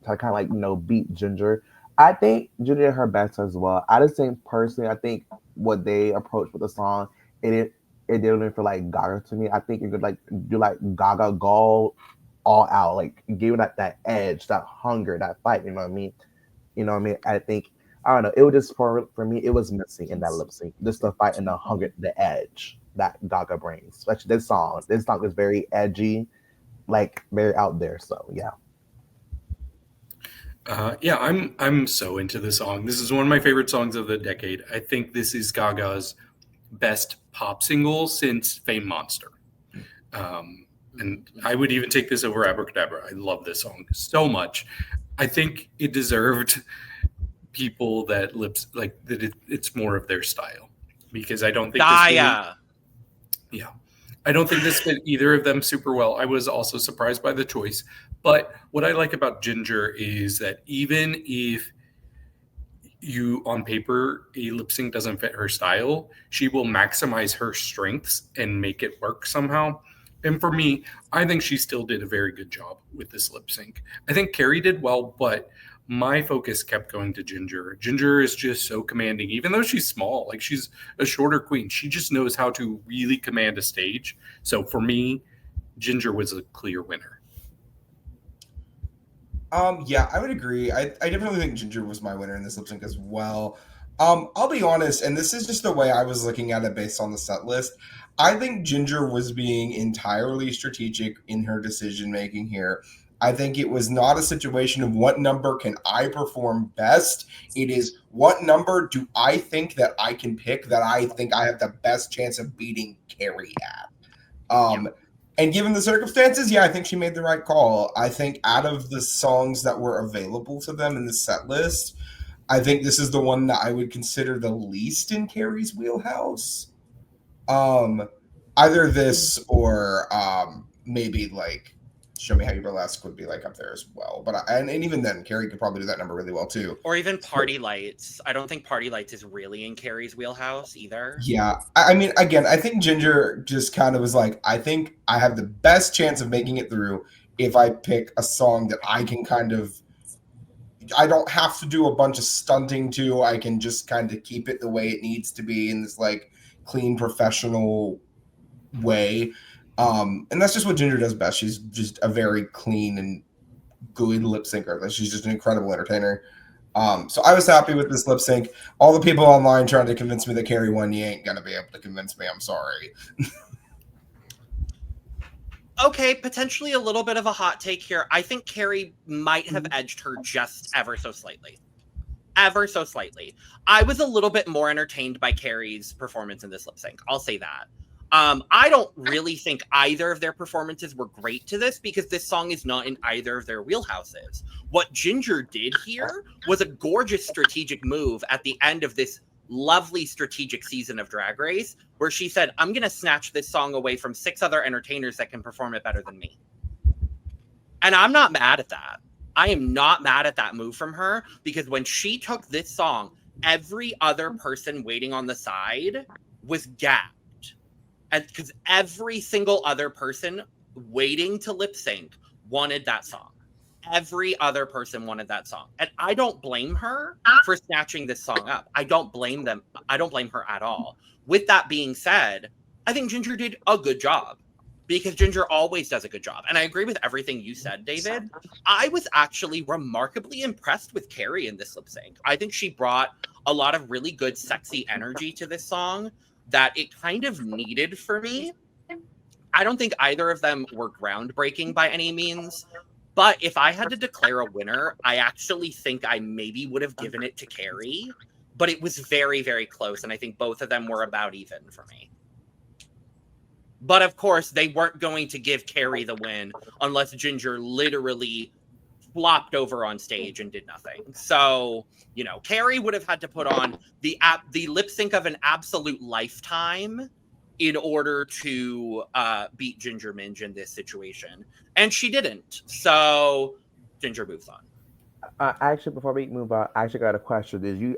to kind of like beat Ginger. I think Ginger did her best as well. I just think personally, I think what they approached with the song, it didn't feel like Gaga to me. I think you could like do like Gaga go all out, like give it that edge, that hunger, that fight. You know what I mean? You know what I mean? I think I don't know. It was just for me, it was missing in that lip sync. Just the fight and the hunger, the edge that Gaga brings. Especially this song. This song is very edgy, like very out there. So yeah. Yeah, I'm so into this song. This is one of my favorite songs of the decade. I think this is Gaga's best pop single since Fame Monster. And I would even take this over Abracadabra. I love this song so much. I think it deserved people that it's more of their style because I don't think Gaia. yeah. I don't think this fit either of them super well. I was also surprised by the choice. But what I like about Ginger is that even if you on paper a lip sync doesn't fit her style, she will maximize her strengths and make it work somehow. And for me, I think she still did a very good job with this lip sync. I think Carrie did well, but my focus kept going to Ginger. Ginger is just so commanding, even though she's small, like she's a shorter queen. She just knows how to really command a stage. So for me, Ginger was a clear winner. Yeah, I would agree. I definitely think Ginger was my winner in this lip sync as well. I'll be honest, and this is just the way I was looking at it based on the set list. I think Ginger was being entirely strategic in her decision making here. I think it was not a situation of what number can I perform best. It is what number do I think that I can pick that I think I have the best chance of beating Carrie at. And given the circumstances, yeah, I think she made the right call. I think out of the songs that were available to them in the set list, I think this is the one that I would consider the least in Carrie's wheelhouse. Either this or maybe like Show Me How You Burlesque would be like up there as well. But and even then, Carrie could probably do that number really well too. Or even Party Lights. I don't think Party Lights is really in Carrie's wheelhouse either. Yeah, I mean, again, I think Ginger just kind of was like, I think I have the best chance of making it through if I pick a song that I can kind of. I don't have to do a bunch of stunting to. I can just kind of keep it the way it needs to be in this like clean, professional way. And that's just what Ginger does best. She's just a very clean and good lip syncer. She's just an incredible entertainer. So I was happy with this lip sync. All the people online trying to convince me that Carrie won, you ain't gonna be able to convince me. I'm sorry. Okay, potentially a little bit of a hot take here. I think Carrie might have edged her just ever so slightly. Ever so slightly. I was a little bit more entertained by Carrie's performance in this lip sync. I'll say that. I don't really think either of their performances were great to this because this song is not in either of their wheelhouses. What Ginger did here was a gorgeous strategic move at the end of this lovely strategic season of Drag Race where she said, I'm going to snatch this song away from 6 other entertainers that can perform it better than me. And I'm not mad at that. I am not mad at that move from her because when she took this song, every other person waiting on the side was gagged. And because every single other person waiting to lip sync wanted that song. Every other person wanted that song. And I don't blame her for snatching this song up. I don't blame them. I don't blame her at all. With that being said, I think Ginger did a good job because Ginger always does a good job. And I agree with everything you said, David. I was actually remarkably impressed with Carrie in this lip sync. I think she brought a lot of really good, sexy energy to this song that it kind of needed for me. I don't think either of them were groundbreaking by any means. But if I had to declare a winner, I actually think I maybe would have given it to Carrie. But it was very, very close. And I think both of them were about even for me. But of course, they weren't going to give Carrie the win unless Ginger literally flopped over on stage and did nothing. So, you know, Carrie would have had to put on the lip sync of an absolute lifetime in order to beat Ginger Minj in this situation. And she didn't. So Ginger moves on. Actually, before we move on, I actually got a question. Did you,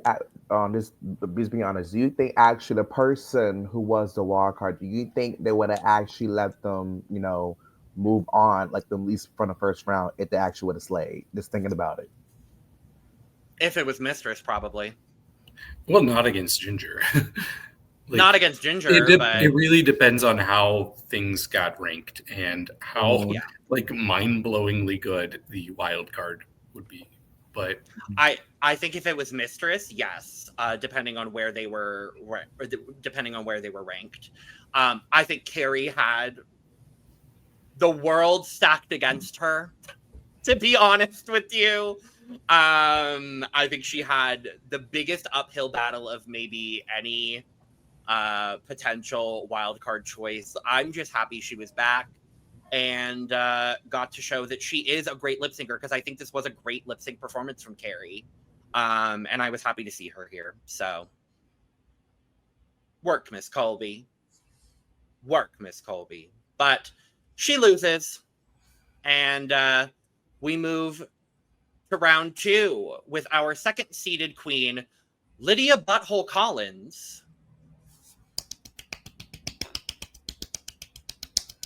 just being honest, do you think actually the person who was the wild card, do you think they would have actually let them, you know, move on, like at least from the first round, if they actually would have slayed? Just thinking about it. If it was Mistress, probably. Well, not against Ginger. Not against Ginger, but it really depends on how things got ranked and how like mind-blowingly good the wild card would be. But I think if it was Mistress, yes, depending on where they were, depending on where they were ranked. I think Carrie had the world stacked against her. To be honest with you, I think she had the biggest uphill battle of maybe any potential wildcard choice. I'm just happy she was back and got to show that she is a great lip syncer because I think this was a great lip sync performance from Carrie. And I was happy to see her here. So work, Miss Colby. Work, Miss Colby. But she loses. And we move to round 2 with our second seeded queen, Lydia Butthole Collins.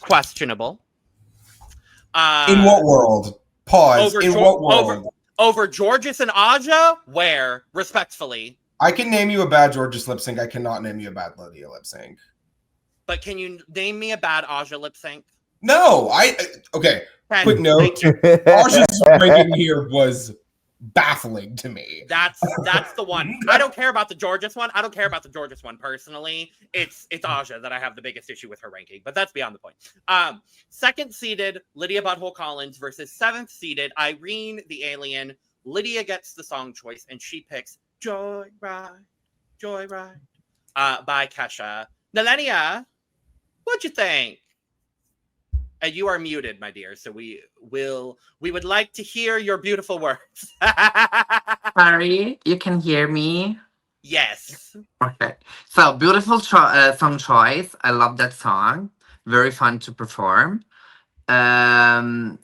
Questionable. In what world? Pause. In what world? Over Georges and Aja? Where? Respectfully. I can name you a bad Georges lip sync. I cannot name you a bad Lydia lip sync. But can you name me a bad Aja lip sync? No, okay. Quick note. Aja's ranking here was baffling to me. That's the one. I don't care about the Georges one. I don't care about the Georges one personally. It's Aja that I have the biggest issue with her ranking, but that's beyond the point. Second seeded Lydia Butthole Collins versus seventh seeded Irene the Alien. Lydia gets the song choice and she picks Joyride by Kesha. Nehellenia, what'd you think? And you are muted, my dear, so we would like to hear your beautiful words. Sorry, you can hear me? Yes. Okay. So, beautiful song choice. I love that song. Very fun to perform. Was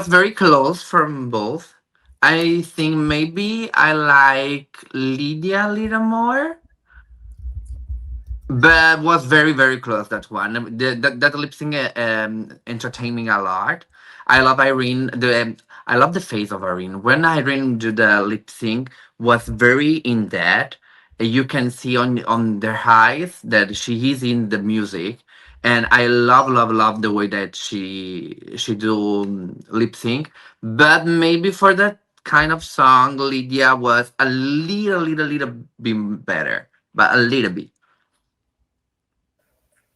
very close from both. I think maybe I like Lydia a little more. But was very, very close, that one. That lip sync entertained me a lot. I love Irene. I love the face of Irene. When Irene do the lip sync, was very in depth. You can see on their eyes that she is in the music, and I love the way that she do lip sync. But maybe for that kind of song, Lydia was a little bit better, but a little bit.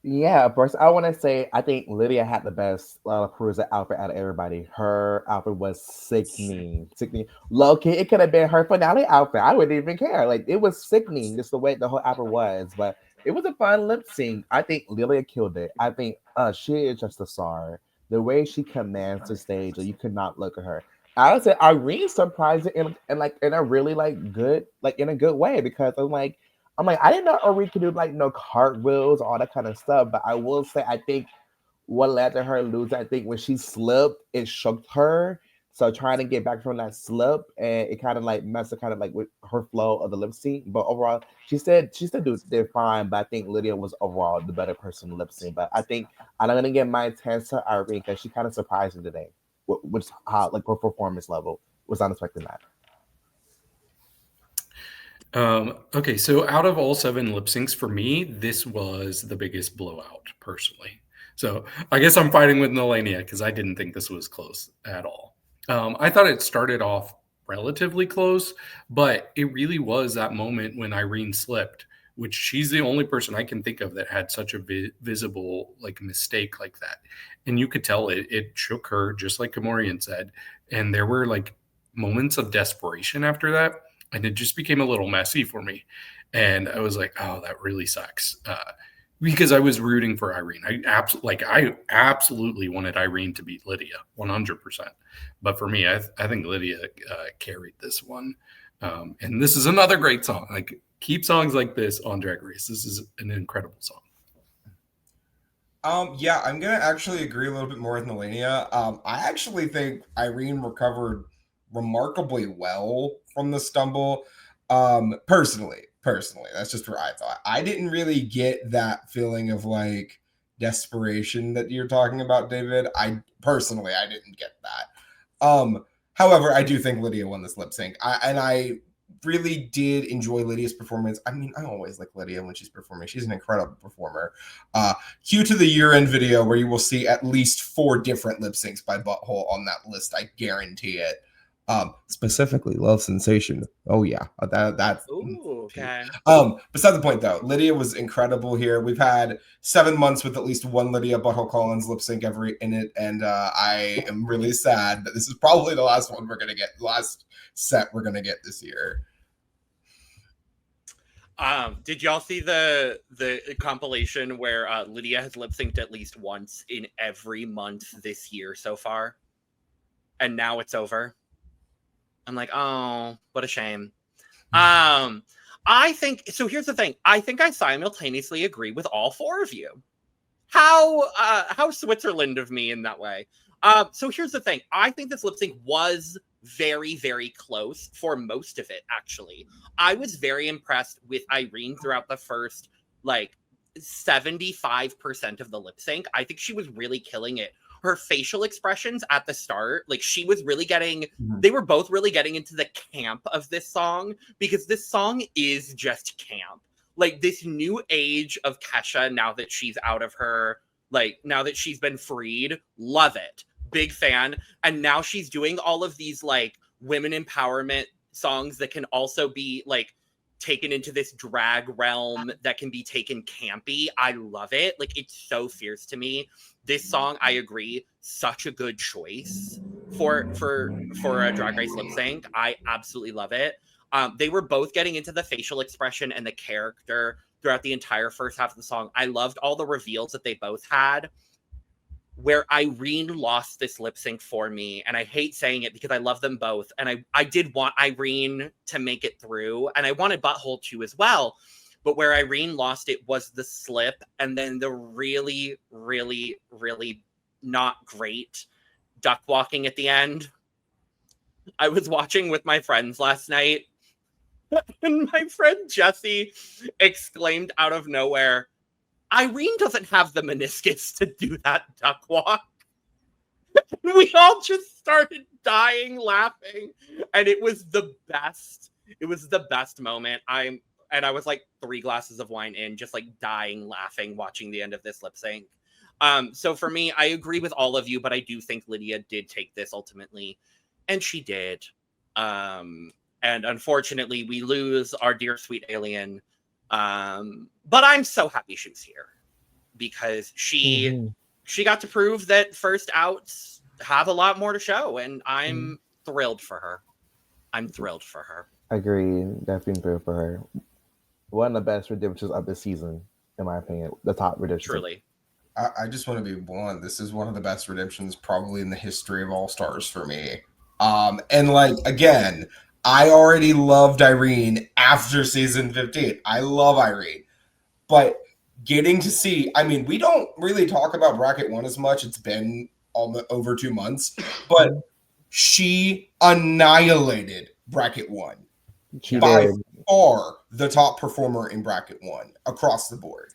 Yeah, first I want to say I think Lydia had the best Lalaparuza outfit out of everybody. Her outfit was sickening. Low key, it could have been her finale outfit. I wouldn't even care. Like it was sickening, just the way the whole outfit was. But it was a fun lip sync. I think Lydia killed it. I think she is just a star. The way she commands the stage, like, you could not look at her. I would say Irene surprised it in like in a really good in a good way because I'm like, I didn't know Ori could do like no cartwheels, all that kind of stuff. But I will say, I think what led to her lose, I think when she slipped, it shook her. So trying to get back from that slip, and it kind of like messed up kind of like with her flow of the lip sync. But overall, she did fine. But I think Lydia was overall the better person lip sync. But I think I'm gonna give my chance to Irene because she kind of surprised me today, which how like her performance level was unexpected. That. Okay, so out of all 7 lip syncs for me, this was the biggest blowout personally. So I guess I'm fighting with Nehellenia because I didn't think this was close at all. I thought it started off relatively close, but it really was that moment when Irene slipped, which she's the only person I can think of that had such a visible like mistake like that. And you could tell it shook her, just like KaMorian said. And there were like moments of desperation after that. And it just became a little messy for me. And I was like, oh, that really sucks. Because I was rooting for Irene. I absolutely wanted Irene to beat Lydia 100%. But for me, I think Lydia carried this one. And this is another great song. Like, keep songs like this on Drag Race. This is an incredible song. Yeah, I'm gonna actually agree a little bit more with Nehellenia. I actually think Irene recovered remarkably well from the stumble. Personally, that's just what I thought. I didn't really get that feeling of like desperation that you're talking about, David. I didn't get that. However, I do think Lydia won this lip sync. I really did enjoy Lydia's performance. I mean, I always like Lydia when she's performing. She's an incredible performer. Cue to the year-end video where you will see at least 4 different lip syncs by Butthole on that list. I guarantee it. Specifically Love Sensation. Oh yeah, that's okay. Beside the point though, Lydia was incredible here. We've had 7 months with at least one Lydia Butthole Collins lip sync every in it, and I am really sad that this is probably the last one we're gonna get, last set we're gonna get this year. Did y'all see the compilation where Lydia has lip synced at least once in every month this year so far, and now it's over? I'm like, oh, what a shame. I think so. Here's the thing. I think I simultaneously agree with all 4 of you. How Switzerland of me in that way. So here's the thing. I think this lip sync was very, very close for most of it. Actually, I was very impressed with Irene throughout the first like 75% of the lip sync. I think she was really killing it. Her facial expressions at the start, like she was really getting, they were both really getting into the camp of this song, because this song is just camp. Like this new age of Kesha, now that she's out of her, like now that she's been freed, love it. Big fan. And now she's doing all of these like women empowerment songs that can also be like taken into this drag realm that can be taken campy. I love it. Like, it's so fierce to me. This song, I agree, such a good choice for a Drag Race lip sync. I absolutely love it. They were both getting into the facial expression and the character throughout the entire first half of the song. I loved all the reveals that they both had. Where Irene lost this lip sync for me, and I hate saying it because I love them both, and I did want Irene to make it through, and I wanted Butthole to as well, but where Irene lost it was the slip, and then the really, really, really not great duck walking at the end. I was watching with my friends last night, and my friend Jessie exclaimed out of nowhere, Irene doesn't have the meniscus to do that duck walk. We all just started dying laughing, and it was the best. It was the best moment. I was like 3 glasses of wine in, just like dying laughing watching the end of this lip sync. So for me, I agree with all of you, but I do think Lydia did take this ultimately, and she did. And unfortunately, we lose our dear sweet alien. But I'm so happy she was here because she got to prove that first outs have a lot more to show, and I'm thrilled for her. I'm thrilled for her. Agree, definitely thrilled for her. One of the best redemptions of the season, in my opinion. The top redemption. Truly. I just want to be blunt. This is one of the best redemptions probably in the history of All Stars for me. And like, again, I already loved Irene after season 15. I love Irene. But getting to see, I mean, we don't really talk about bracket 1 as much. It's been almost over 2 months. But she annihilated bracket 1. She by did. far the top performer in bracket 1 across the board.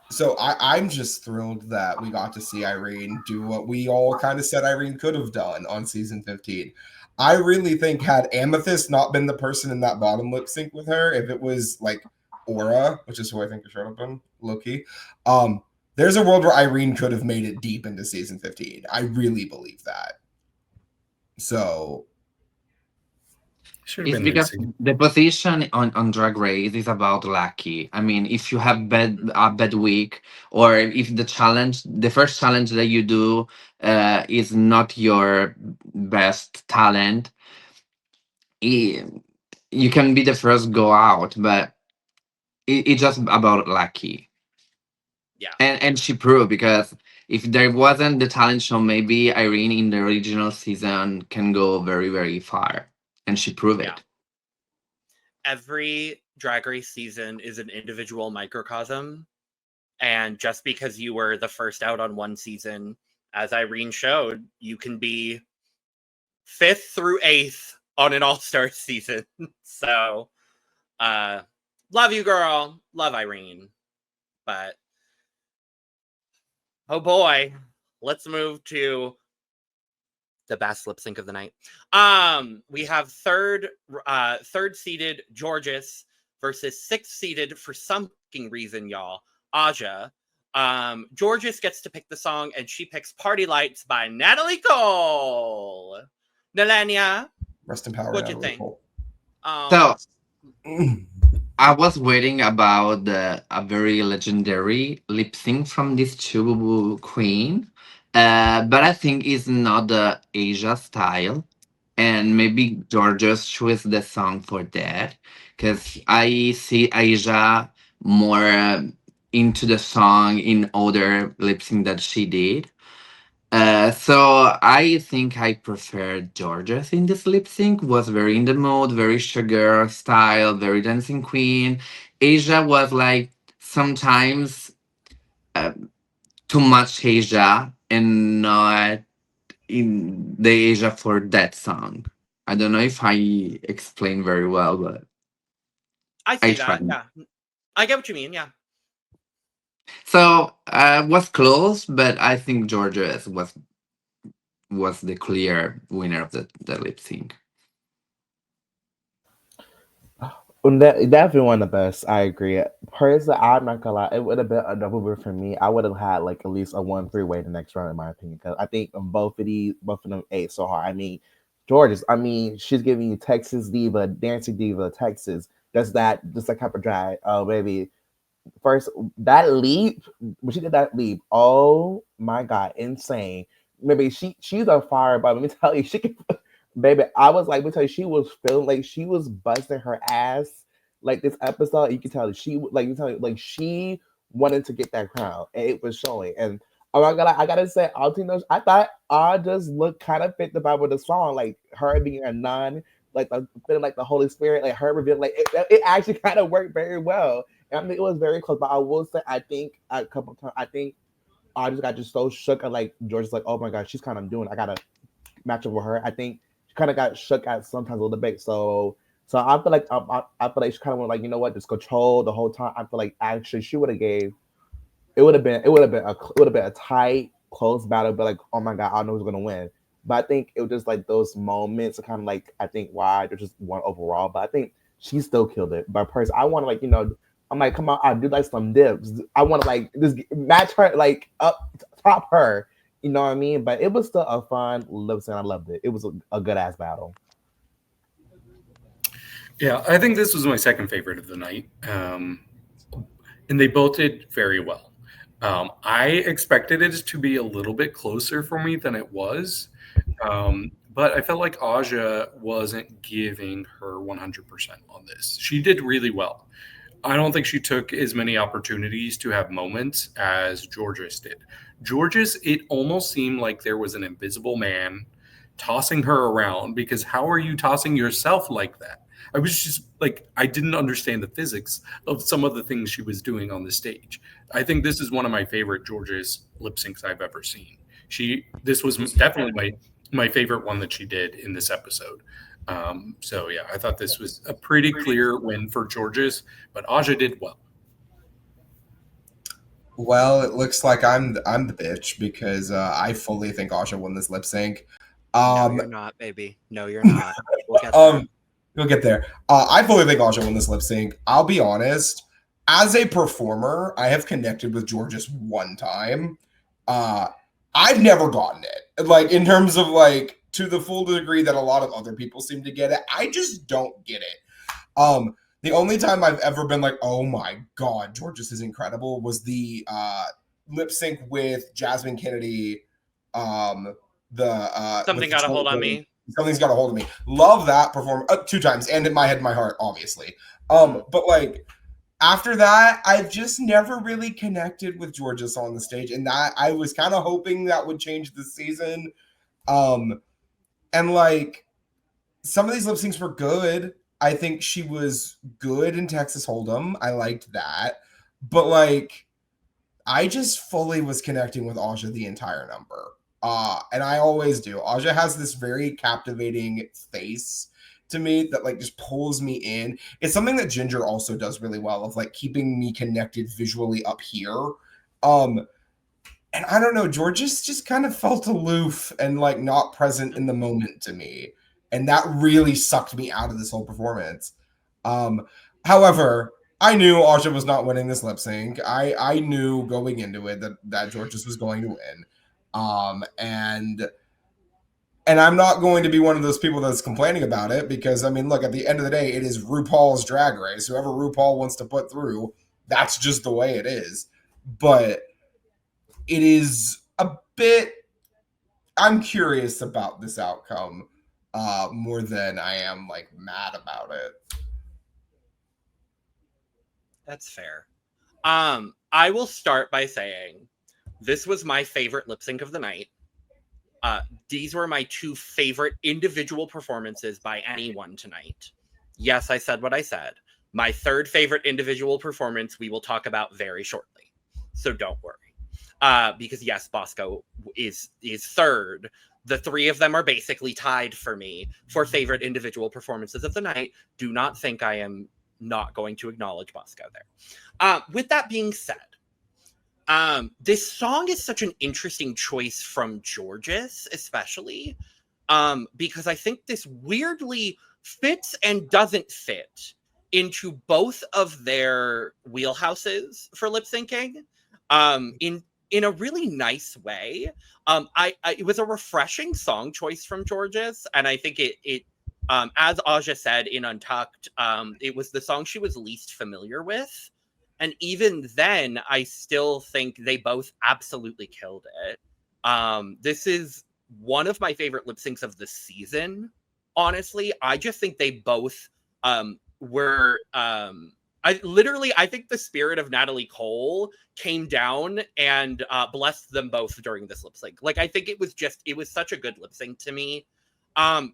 So I'm just thrilled that we got to see Irene do what we all kind of said Irene could have done on season 15. I really think had Amethyst not been the person in that bottom lip sync with her, if it was like Aura, which is who I think it showed up in, low-key, there's a world where Irene could have made it deep into season 15. I really believe that. So it's because the position on Drag Race is about lucky. I mean, if you have a bad week, or if the first challenge that you do is not your best talent, you can be the first go out, but it's just about lucky. Yeah. And she proved, because if there wasn't the talent show, maybe Irene in the original season can go very, very far. And she proved it. Every Drag Race season is an individual microcosm. And just because you were the first out on one season, as Irene showed, you can be 5th through 8th on an All-Star season. So, love you, girl. Love Irene. But, oh boy, let's move to the best lip sync of the night. We have third seeded Georges versus 6th seeded, for some fucking reason, y'all, Aja. Georges gets to pick the song, and she picks Party Lights by Natalie Cole. Nehellenia, rest in power. What'd you think? So I was waiting about a very legendary lip sync from these two queen. But I think it's not the Asia style, and maybe Georges chose the song for that, because I see Asia more into the song in other lip sync that she did. So I think I preferred Georges in this lip sync. Was very in the mood, very sugar style, very dancing queen. Asia was like sometimes too much Asia, and not in the Asia for that song. I don't know if I explained very well, but I see that. tried. Yeah, I get what you mean. Yeah. So was close, but I think Georges was the clear winner of the lip sync. Definitely one of the best. I agree. Personally, I'm not gonna lie, it would have been a double win for me. I would have had like at least a 1-3 way the next round, in my opinion, because I think both of them ate so hard. I mean, Georges. I mean, she's giving you Texas diva, dancing diva, Texas. Just that type of drag. Oh, baby. First, that leap, when she did that leap, oh my God, insane. Maybe she's a fire, but let me tell you, she can, baby, I was like, let me tell you, she was feeling like she was busting her ass like this episode. You can tell that she, like, you tell you, like, she wanted to get that crown, and it was showing. And oh my God, I gotta say, Altino's, I thought I just looked kind of fit the vibe with the song, like her being a nun, like feeling like the Holy Spirit, like her reveal, like it actually kind of worked very well. And I mean, it was very close, but I will say, I think a couple times, I think I just got so shook at like George's like, oh my God, she's kind of doing. I gotta match up with her. I think she kind of got shook at sometimes a little bit. So I feel like I feel like she kind of went like, you know what, just control the whole time. I feel like actually she would have gave. It would have been a tight, close battle, but like, oh my God, I don't know who's gonna win. But I think it was just like those moments, kind of like I think why they just won overall. But I think she still killed it. But personally, I want to like, you know, I'm like, come on, I do like some dips. I want to like just match her, like up top her. You know what I mean? But it was still a fun lip sync. I loved it. It was a good ass battle. Yeah, I think this was my second favorite of the night. And they both did very well. I expected it to be a little bit closer for me than it was. But I felt like Aja wasn't giving her 100% on this. She did really well. I don't think she took as many opportunities to have moments as Georges did. Georges, it almost seemed like there was an invisible man tossing her around, because how are you tossing yourself like that? I was just like, I didn't understand the physics of some of the things she was doing on the stage. I think this is one of my favorite Georges lip syncs I've ever seen. This was definitely my favorite one that she did in this episode. So yeah, I thought this was a pretty clear win for Georges, but Aja did well. Well, it looks like I'm the bitch because I fully think Aja won this lip sync. No, you're not, baby. No, you're not. We'll get there. We'll get there. I fully think Aja won this lip sync. I'll be honest. As a performer, I have connected with Georges one time. I've never gotten it. Like, in terms of, like, to the full degree that a lot of other people seem to get it. I just don't get it. The only time I've ever been like, oh my God, Georges is incredible, was the lip sync with Jasmine Kennedy. Something Got a Hold on Me. Something's Got a Hold of Me. Love that performance 2 times, and in My Head, My Heart, obviously. But like after that, I've just never really connected with Georges on the stage, and that I was kind of hoping that would change this season. And like some of these lip syncs were good. I think she was good in Texas Hold'em. I liked that. But like I just fully was connecting with Aja the entire number. And I always do. Aja has this very captivating face to me that like just pulls me in. It's something that Ginger also does really well, of like keeping me connected visually up here. And I don't know, Georges just kind of felt aloof and like not present in the moment to me. And that really sucked me out of this whole performance. However, I knew Aja was not winning this lip sync. I knew going into it that Georges was going to win. And I'm not going to be one of those people that's complaining about it, because I mean, look, at the end of the day, it is RuPaul's Drag Race. Whoever RuPaul wants to put through, that's just the way it is. But it is a bit, I'm curious about this outcome more than I am like mad about it. That's fair. I will start by saying this was my favorite lip sync of the night. These were my 2 favorite individual performances by anyone tonight. Yes, I said what I said. My 3rd favorite individual performance we will talk about very shortly. So don't worry. Because yes, Bosco is 3rd. The 3 of them are basically tied for me for favorite individual performances of the night. Do not think I am not going to acknowledge Bosco there. With that being said, this song is such an interesting choice from Georges, especially because I think this weirdly fits and doesn't fit into both of their wheelhouses for lip syncing. in a really nice way. It was a refreshing song choice from Georges, and I think it as Aja said in Untucked, it was the song she was least familiar with. And even then, I still think they both absolutely killed it. This is one of my favorite lip syncs of the season. Honestly, I just think they both were. I think the spirit of Natalie Cole came down and blessed them both during this lip sync. Like, I think it was such a good lip sync to me.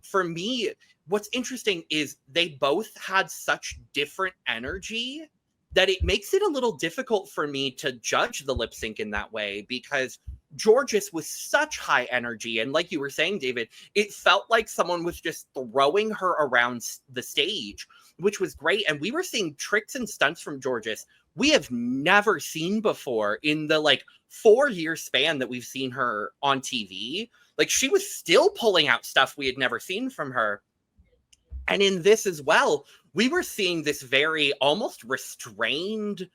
For me, what's interesting is they both had such different energy that it makes it a little difficult for me to judge the lip sync in that way, because Georges was such high energy. And like you were saying, David, it felt like someone was just throwing her around the stage, which was great. And we were seeing tricks and stunts from Georges we have never seen before in the 4-year span that we've seen her on TV. Like, she was still pulling out stuff we had never seen from her. And in this as well, we were seeing this very almost restrained,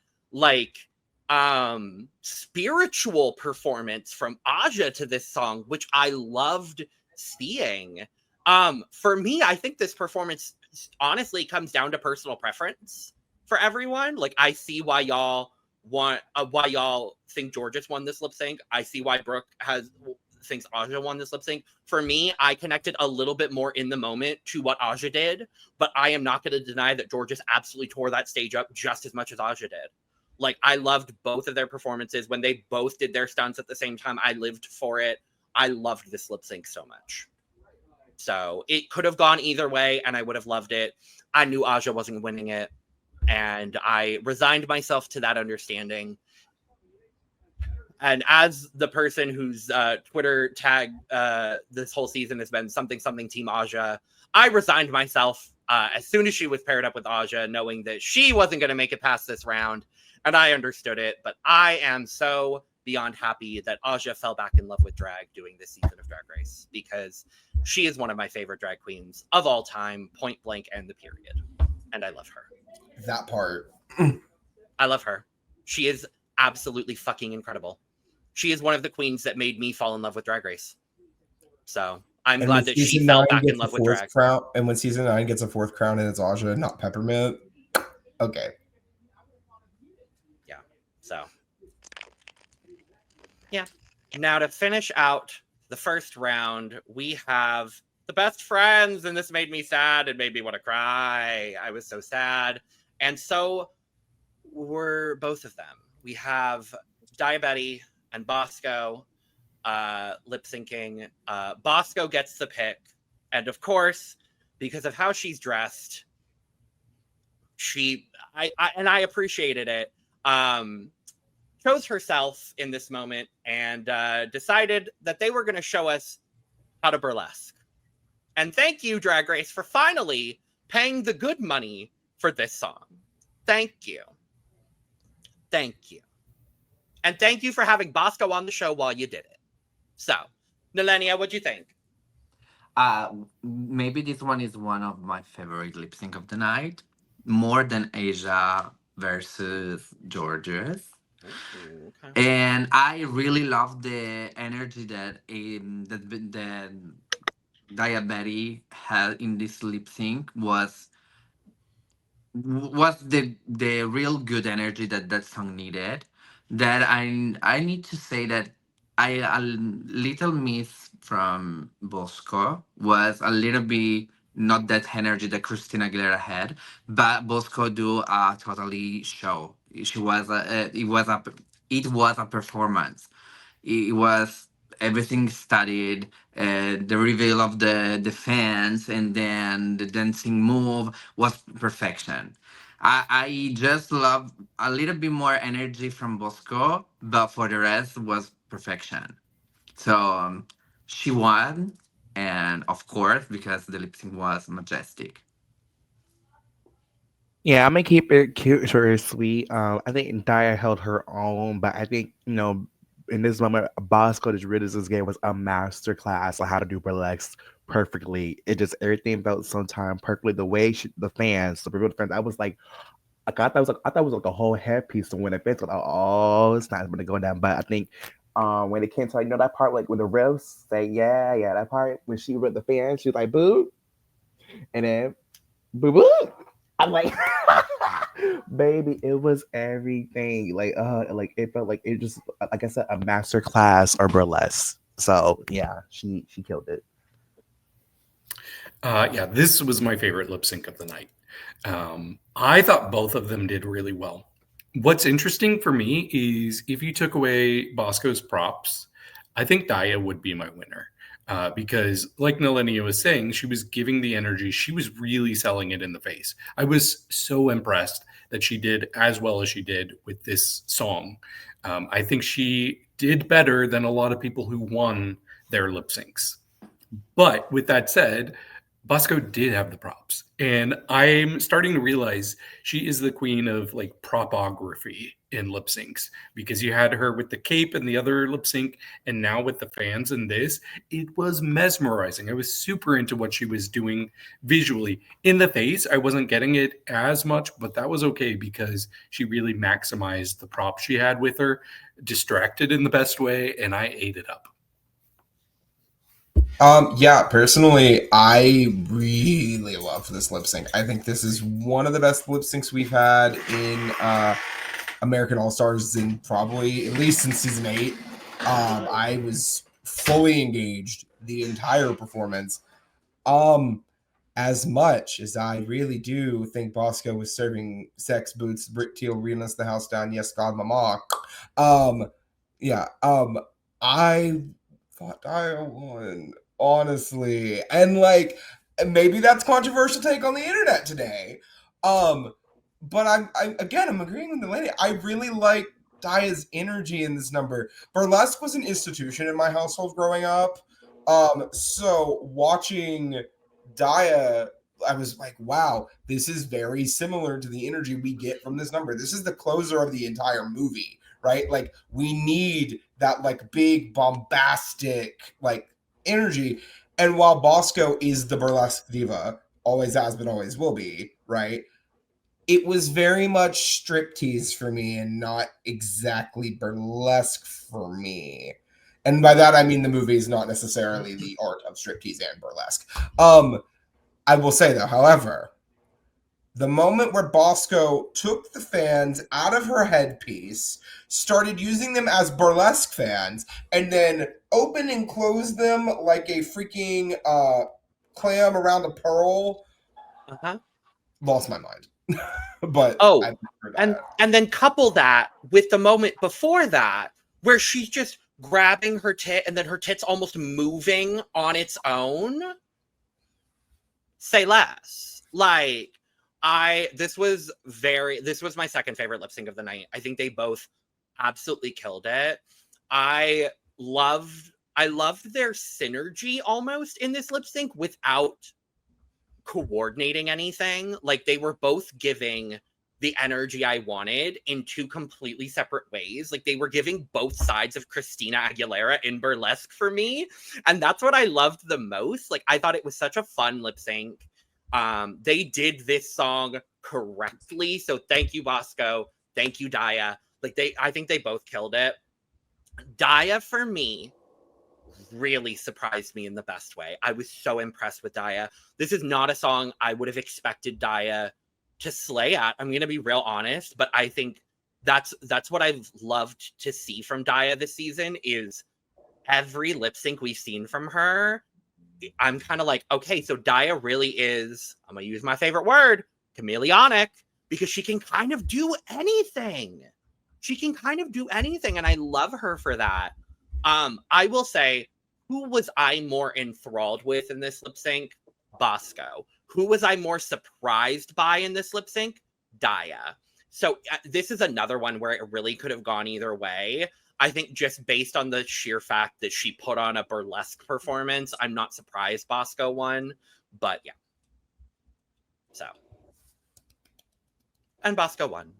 spiritual performance from Aja to this song, which I loved seeing. For me, I think this performance honestly comes down to personal preference for everyone. Like, I see why y'all think Georges won this lip sync. I see why Brook thinks Aja won this lip sync. For me, I connected a little bit more in the moment to what Aja did, but I am not going to deny that Georges absolutely tore that stage up just as much as Aja did. Like, I loved both of their performances. When they both did their stunts at the same time, I lived for it. I loved this lip sync so much. So it could have gone either way, and I would have loved it. I knew Aja wasn't winning it, and I resigned myself to that understanding. And as the person whose Twitter tag this whole season has been something Team Aja, I resigned myself as soon as she was paired up with Aja, knowing that she wasn't going to make it past this round. And I understood it. But I am so beyond happy that Aja fell back in love with drag doing this season of Drag Race, because she is one of my favorite drag queens of all time, point blank and the period. And I love her. That part. I love her. She is absolutely fucking incredible. She is one of the queens that made me fall in love with Drag Race. So I'm glad that she fell back in love with drag. And when season 9 gets a 4th crown and it's Aja, not Peppermint, okay. Yeah. So, yeah. Now to finish out the first round, we have the best friends, and this made me sad. It made me want to cry. I was so sad. And so were both of them. We have Diabetes and Bosco lip syncing. Bosco gets the pick. And of course, because of how she's dressed, I appreciated it, chose herself in this moment and decided that they were going to show us how to burlesque. And thank you, Drag Race, for finally paying the good money for this song. Thank you. Thank you. And thank you for having Bosco on the show while you did it. So, Nehellenia, what'd you think? Maybe this one is one of my favorite lip sync of the night, more than Asia versus Georges. Okay. And I really love the energy that that Diabetes had in this lip sync was the real good energy that song needed. That I need to say that a little miss from Bosco was a little bit not that energy that Christina Aguilera had, but Bosco do a totally show. It was a performance. It was everything studied, the reveal of the fans, and then the dancing move was perfection. I just love a little bit more energy from Bosco, but for the rest was perfection. So she won, and of course, because the lip sync was majestic. Yeah, I'm gonna keep it cute, short, and sweet. I think Daya held her own, but I think in this moment, Bosco just really this game was a master class on how to do burlesque perfectly. It just everything felt sometimes perfectly. The way the fans, the fans, I was like, I thought it was like a whole headpiece to win a bit. So oh, it's not gonna go down. But I think when it came to like, that part like with the riffs, say yeah, that part when she ripped the fan, she was like boo, and then boo boo. I'm like, baby, it was everything. Like it felt like it just like I said, a master class or burlesque. So yeah, she killed it. Yeah, this was my favorite lip sync of the night. I thought both of them did really well. What's interesting for me is if you took away Bosco's props, I think Daya would be my winner. Because like Nehellenia was saying, she was giving the energy. She was really selling it in the face. I was so impressed that she did as well as she did with this song. I think she did better than a lot of people who won their lip syncs. But with that said, Bosco did have the props, and I'm starting to realize she is the queen of like propography in lip syncs, because you had her with the cape and the other lip sync, and now with the fans and this, it was mesmerizing. I was super into what she was doing visually. In the face, I wasn't getting it as much, but that was okay because she really maximized the props she had with her, distracted in the best way, and I ate it up. Yeah, personally, I really love this lip sync. I think this is one of the best lip syncs we've had in American All Stars in probably at least since season 8. I was fully engaged the entire performance. As much as I really do think Bosco was serving sex boots, Brick Teal, Relentless the House Down, Yes God Mama. I thought Daya won, honestly. And like maybe that's controversial take on the internet today. But I'm agreeing with the lady. I really like Daya's energy in this number. Burlesque was an institution in my household growing up. So watching Daya, I was like, wow, this is very similar to the energy we get from this number. This is the closer of the entire movie, right? Like we need that like big bombastic like energy. And while Bosco is the burlesque diva, always has been, always will be, right? It was very much striptease for me and not exactly burlesque for me. And by that, I mean the movie is not necessarily the art of striptease and burlesque. I will say, though, however, the moment where Bosco took the fans out of her headpiece, started using them as burlesque fans, and then opened and closed them like a freaking clam around a pearl, lost my mind. But and then couple that with the moment before that where she's just grabbing her tit and then her tit's almost moving on its own. Say less. Like this was my second favorite lip sync of the night. I think they both absolutely killed it. I loved their synergy almost in this lip sync without coordinating anything. Like they were both giving the energy I wanted in two completely separate ways. Like they were giving both sides of Christina Aguilera in burlesque for me. And that's what I loved the most. Like I thought it was such a fun lip sync. They did this song correctly. So thank you, Bosco. Thank you, Daya. Like I think they both killed it. Daya for me really surprised me in the best way. I was so impressed with Daya. This is not a song I would have expected Daya to slay at. I'm going to be real honest, but I think that's what I've loved to see from Daya this season is every lip sync we've seen from her. I'm kind of like, okay, so Daya really is, I'm going to use my favorite word, chameleonic, because she can kind of do anything. And I love her for that. I will say, who was I more enthralled with in this lip sync? Bosco. Who was I more surprised by in this lip sync? Daya. So this is another one where it really could have gone either way. I think just based on the sheer fact that she put on a burlesque performance, I'm not surprised Bosco won. But yeah. So. And Bosco won.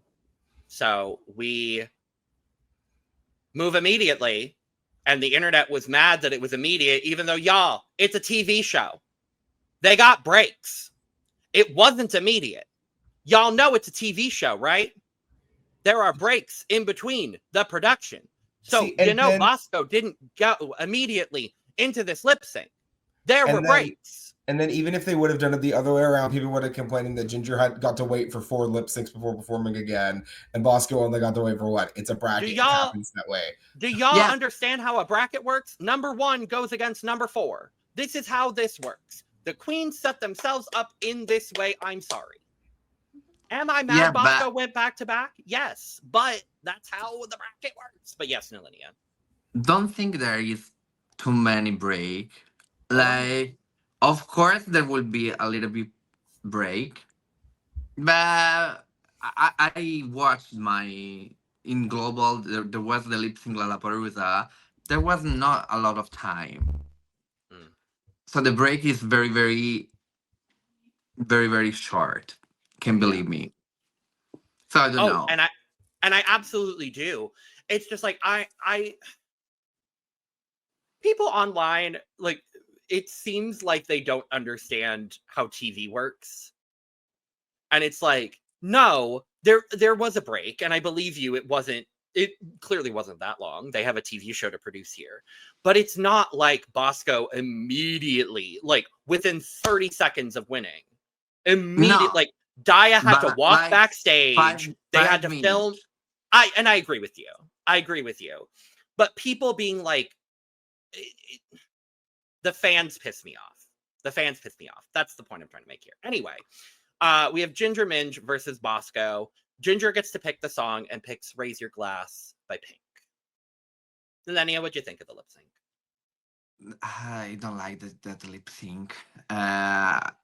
So we move immediately. And the internet was mad that it was immediate, even though, y'all, it's a TV show. They got breaks. It wasn't immediate. Y'all know it's a TV show, right? There are breaks in between the production. So, See, and then- Bosco didn't go immediately into this lip sync. There were breaks. And then even if they would have done it the other way around, people would have complained that Ginger had got to wait for 4 lip syncs before performing again, and Bosco only got to wait for what? It's a bracket. It happens that way. Do y'all understand how a bracket works? Number 1 goes against number 4. This is how this works. The queens set themselves up in this way. I'm sorry. Am I mad Bosco went back to back? Yes, but that's how the bracket works. But yes, Nehellenia. Don't think there is too many break. Like, of course, there will be a little bit break, but I watched in global. There was the Lipsync Lalaparuza. There was not a lot of time, so the break is very, very, very, very short. Can believe me. So I don't know. And I absolutely do. It's just like I people online, like, it seems like they don't understand how TV works. And it's like, no, there was a break, and I believe you, it clearly wasn't that long. They have a TV show to produce here. But it's not like Bosco immediately, like within 30 seconds of winning. Immediately, like Daya had to walk backstage. They had to film. I agree with you. I agree with you. But people being like, the fans piss me off. The fans piss me off. That's the point I'm trying to make here. Anyway, we have Ginger Minj versus Bosco. Ginger gets to pick the song and picks Raise Your Glass by Pink. Nehellenia, what'd you think of the lip sync? I don't like that lip sync.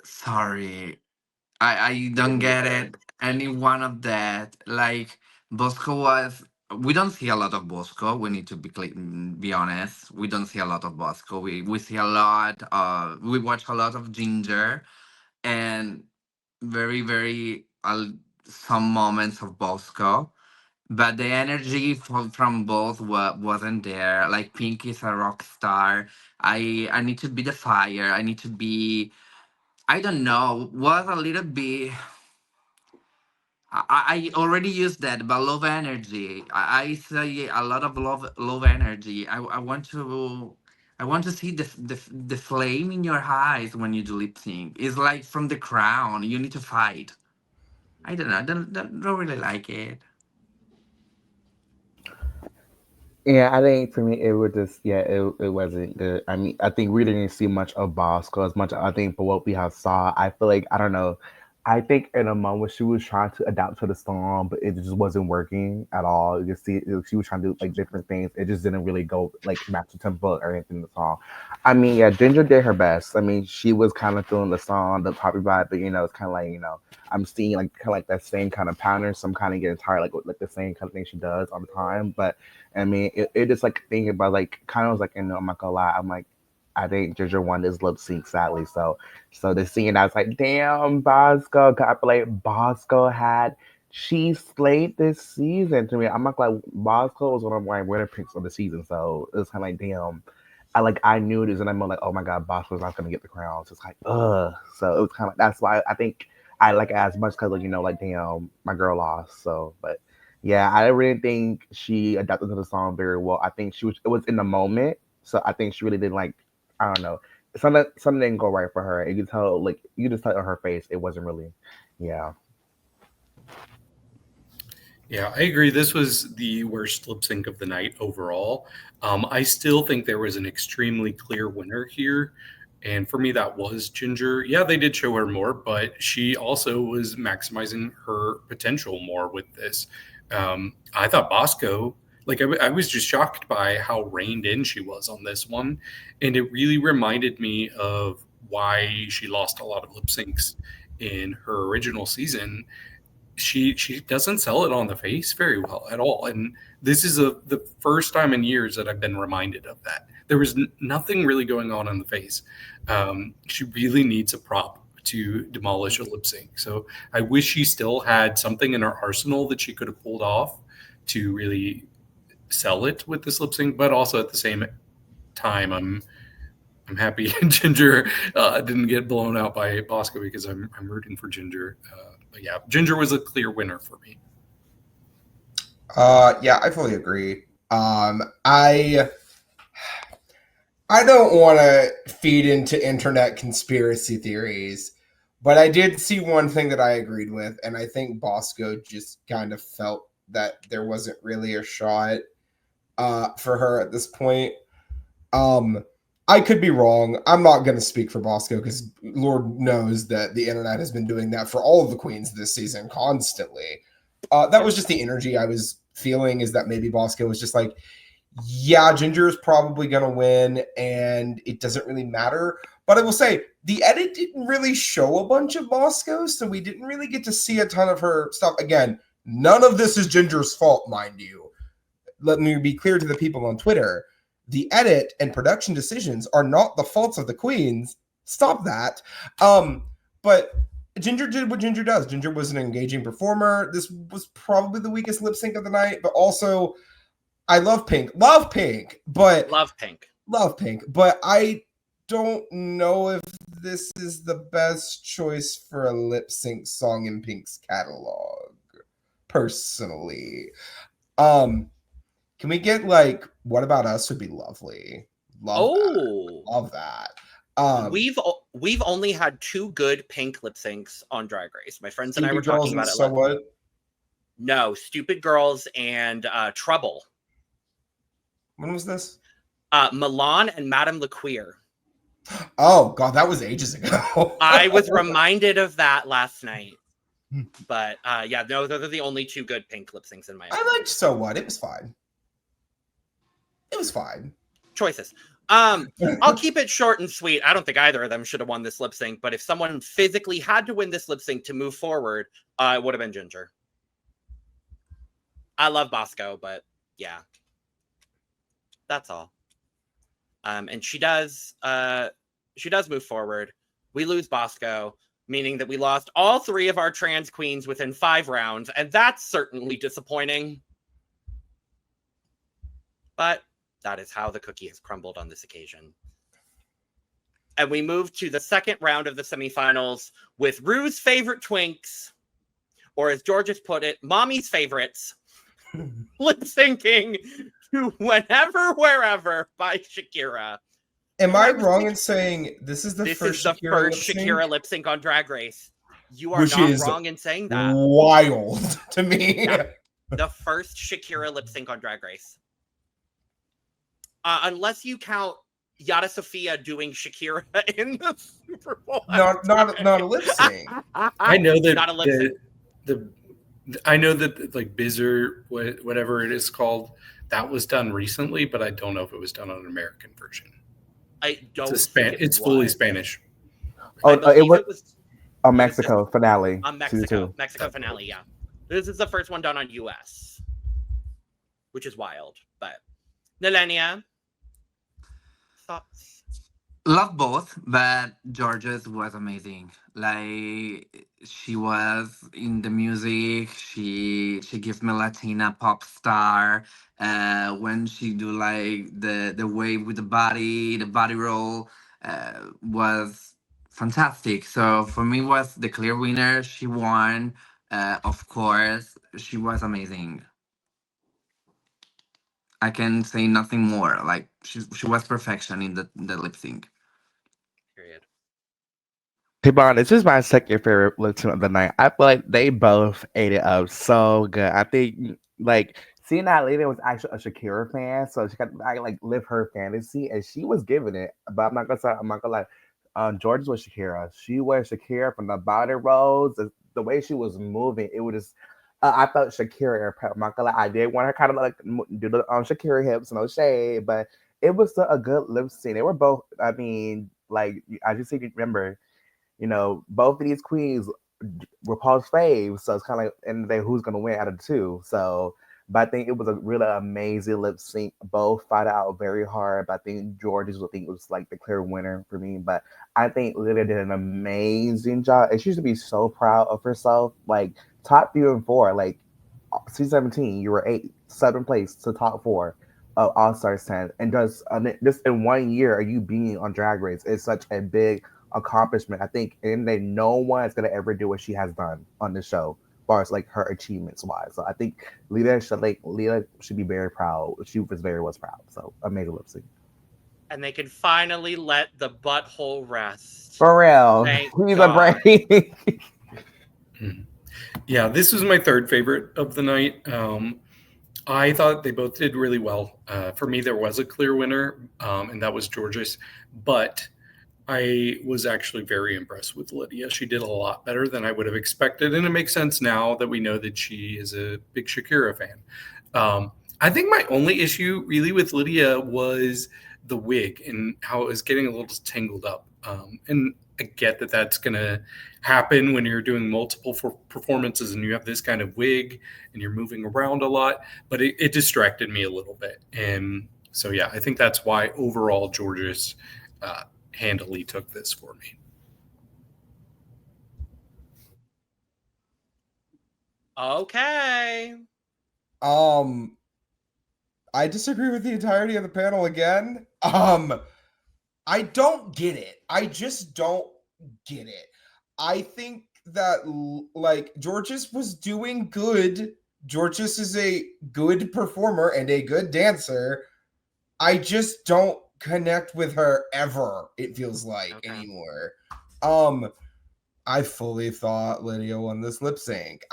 Sorry. I don't get it. Any one of that. Like, Bosco was... We don't see a lot of Bosco. We need to be honest. We don't see a lot of Bosco. We see a lot. We watch a lot of Ginger, and very, very some moments of Bosco. But the energy from both wasn't there. Like, Pink is a rock star. I need to be the fire. I need to be... I don't know. Was a little bit... I already used that, but love energy. I say a lot of love energy. I want to see the flame in your eyes when you do lip sync. It's like from The Crown. You need to fight. I don't know. I don't really like it. Yeah, I think for me it was just it wasn't good. I mean, I think we didn't see much of Bosco as much. I think for what we have saw, I feel like I don't know. I think in a moment she was trying to adapt to the song, but it just wasn't working at all. You can see she was trying to do like different things. It just didn't really go like match the tempo or anything in the song. I mean, yeah, Ginger did her best. I mean, she was kind of feeling the song, the poppy vibe, but it's kind of like I'm seeing like kind of like that same kind of pattern. So I'm kind of getting tired like the same kind of thing she does all the time. But I mean, it just like thinking about like kind of was like I'm not gonna lie, I'm like. I think Ginger won this lip sync, sadly. So the scene, I was like, damn, Bosco. I feel like Bosco she slayed this season to me. I'm not like, Bosco was one of my winner picks of the season. So it was kind of like, damn. I knew this, and I'm like, oh my God, Bosco's not going to get the crown. So it's like, ugh. So it was kind of, that's why I think I like it as much because, like, damn, my girl lost. So, but yeah, I really think she adapted to the song very well. I think it was in the moment. So I think she really didn't like, I don't know. Something didn't go right for her. You can tell, like, you just tell on her face, it wasn't really, yeah. Yeah, I agree. This was the worst lip sync of the night overall. I still think there was an extremely clear winner here. And for me, that was Ginger. Yeah, they did show her more, but she also was maximizing her potential more with this. I thought Bosco... Like, I was just shocked by how reined in she was on this one. And it really reminded me of why she lost a lot of lip syncs in her original season. She doesn't sell it on the face very well at all. And this is the first time in years that I've been reminded of that. There was nothing really going on the face. She really needs a prop to demolish a lip sync. So I wish she still had something in her arsenal that she could have pulled off to really sell it with this lip sync, but also at the same time, I'm happy Ginger didn't get blown out by Bosco because I'm rooting for Ginger. But yeah, Ginger was a clear winner for me. Yeah, I fully agree. I don't want to feed into internet conspiracy theories, but I did see one thing that I agreed with, and I think Bosco just kind of felt that there wasn't really a shot for her at this point. I could be wrong. I'm not going to speak for Bosco because Lord knows that the internet has been doing that for all of the queens this season constantly. That was just the energy I was feeling, is that maybe Bosco was just like, yeah, Ginger is probably going to win, and it doesn't really matter. But I will say, the edit didn't really show a bunch of Bosco, so we didn't really get to see a ton of her stuff. Again, none of this is Ginger's fault, mind you. Let me be clear to the people on Twitter. The edit and production decisions are not the faults of the queens. Stop that. But Ginger did what Ginger does. Ginger was an engaging performer. This was probably the weakest lip sync of the night, but also I love Pink. Love Pink, but Love Pink. But I don't know if this is the best choice for a lip sync song in Pink's catalog, personally. Can we get like What About Us would be lovely. Love that. We've only had 2 good Pink lip syncs on Drag Race. My friends and I were Stupid Girls talking about and it. So What? No, Stupid Girls and Trouble. When was this? Milan and Madame LeQueer. Oh God, that was ages ago. I was reminded of that last night. But yeah, no, those are the only 2 good Pink lip syncs in my opinion. I liked So What. It was fine. Choices. I'll keep it short and sweet. I don't think either of them should have won this lip sync, but if someone physically had to win this lip sync to move forward, it would have been Ginger. I love Bosco, but yeah. That's all. And she does move forward. We lose Bosco, meaning that we lost all 3 of our trans queens within 5 rounds, and that's certainly disappointing. But that is how the cookie has crumbled on this occasion. And we move to the second round of the semifinals with Rue's favorite twinks, or as George has put it, mommy's favorites, lip syncing to Whenever, Wherever by Shakira. Am I wrong in saying this is the first Shakira lip sync on Drag Race? You are Which not is wrong in saying that. Wild to me. Yeah. The first Shakira lip sync on Drag Race. Unless you count Yada Sofia doing Shakira in the Super Bowl. Not a lip sync. I know that Not a lip sync. I know that like Bizzer, whatever it is called, that was done recently, but I don't know if it was done on an American version. I don't. It's fully Spanish. Oh, it was on Mexico finale. On Mexico finale. Yeah, this is the first one done on US, which is wild. But Nehellenia, thoughts? Love both, but George's was amazing. Like, she was in the music. She gives me Latina pop star. When she do like the wave with the body roll, was fantastic. So for me, was the clear winner. She won. Of course, she was amazing. I can say nothing more. Like, she was perfection in the lip sync. Period. To be honest, this is my second favorite lip sync of the night. I feel like they both ate it up so good. I think like seeing that lady was actually a Shakira fan, so she got I like live her fantasy, and she was giving it. But I'm not gonna lie. George was Shakira. She was Shakira from the body rolls, the way she was moving. It was just. I felt Shakira. I'm not gonna lie. I did want her kind of like do the Shakira hips, no shade, but it was still a good lip sync. They were both. I mean, like I just remember, both of these queens were Paul's faves, so it's kind of like in the day who's gonna win out of the 2. So, but I think it was a really amazing lip sync. Both fought out very hard, but I think George's was like the clear winner for me. But I think Lydia did an amazing job, and she should be so proud of herself. Like top 3 and 4, like season 17, you were 7th place to top 4 All Stars 10, and just in 1 year are you being on Drag Race? It's such a big accomplishment. I think, and no one is gonna ever do what she has done on the show, as far as like her achievements wise. So I think Leah should be very proud. She was proud. So amazing lip sync. And they can finally let the butthole rest. For real, Thank he's God. a break. Yeah, this was my third favorite of the night. I thought they both did really well. For me, there was a clear winner, and that was Georges. But I was actually very impressed with Lydia. She did a lot better than I would have expected, and it makes sense now that we know that she is a big Shakira fan. I think my only issue really with Lydia was the wig and how it was getting a little tangled up. And I get that that's going to happen when you're doing multiple performances and you have this kind of wig and you're moving around a lot, but it distracted me a little bit. And so, yeah, I think that's why overall Georges handily took this for me. Okay. I disagree with the entirety of the panel again. I don't get it. I just don't get it. I think that like Georges was doing good. Georges is a good performer and a good dancer. I just don't connect with her ever, it feels like, anymore. I fully thought Lydia won this lip sync.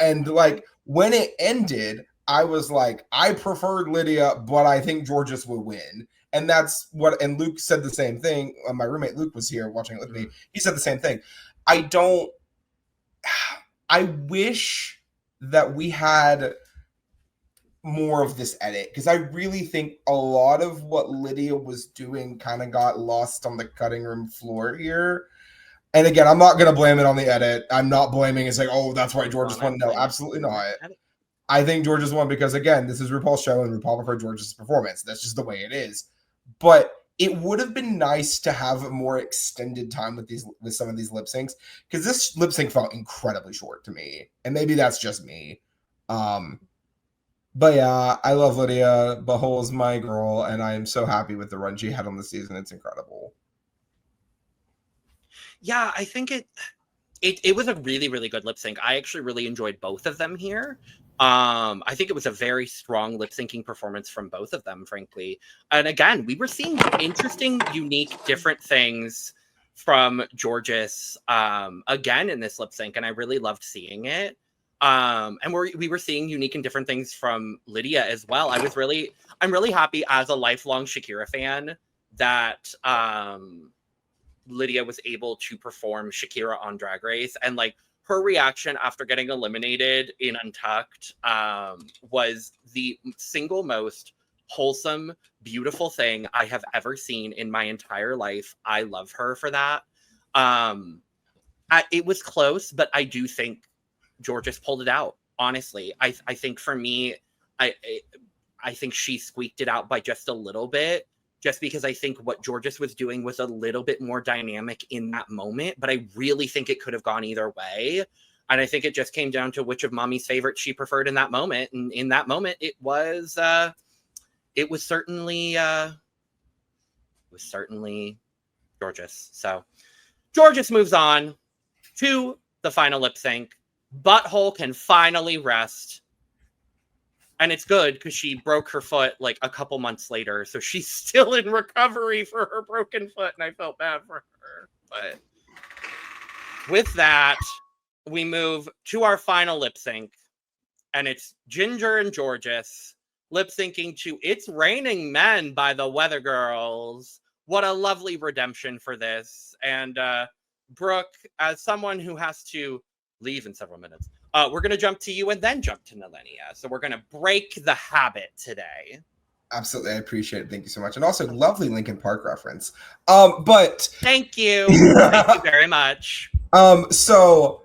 And like when it ended, I was like, I preferred Lydia, but I think Georges would win. And that's what, and Luke said the same thing. My roommate Luke was here watching it with me. He said the same thing. I wish that we had more of this edit, because I really think a lot of what Lydia was doing kind of got lost on the cutting room floor here. And again, I'm not going to blame it on the edit. I'm not blaming it's like, oh, that's why Georges won. No, absolutely not. I think Georges won because, again, this is RuPaul's show and RuPaul preferred Georges' performance. That's just the way it is. But it would have been nice to have a more extended time with some of these lip syncs, because this lip sync felt incredibly short to me. And maybe that's just me. But yeah, I love Lydia. Butthole is my girl, and I am so happy with the run she had on the season. It's incredible. Yeah, I think it was a really, really good lip sync. I actually really enjoyed both of them here. I think it was a very strong lip syncing performance from both of them, frankly. And again, we were seeing interesting, unique, different things from Georges again in this lip sync, and I really loved seeing it. And we were seeing unique and different things from Lydia as well. I'm really happy as a lifelong Shakira fan that Lydia was able to perform Shakira on Drag Race, and like her reaction after getting eliminated in Untucked was the single most wholesome, beautiful thing I have ever seen in my entire life. I love her for that. It was close, but I do think Georges pulled it out. Honestly, I think for me, I think she squeaked it out by just a little bit, just because I think what Georges was doing was a little bit more dynamic in that moment, but I really think it could have gone either way. And I think it just came down to which of Mommy's favorites she preferred in that moment. And in that moment, it was certainly Georges. So Georges moves on to the final lip sync. Butthole can finally rest. And it's good because she broke her foot like a couple months later. So she's still in recovery for her broken foot. And I felt bad for her. But with that, we move to our final lip sync. And it's Ginger and Georges lip syncing to It's Raining Men by the Weather Girls. What a lovely redemption for this. And Brooke, as someone who has to leave in several minutes, we're going to jump to you and then jump to Nehellenia. So we're going to break the habit today. Absolutely. I appreciate it. Thank you so much. And also lovely Linkin Park reference. But thank you. Thank you very much. So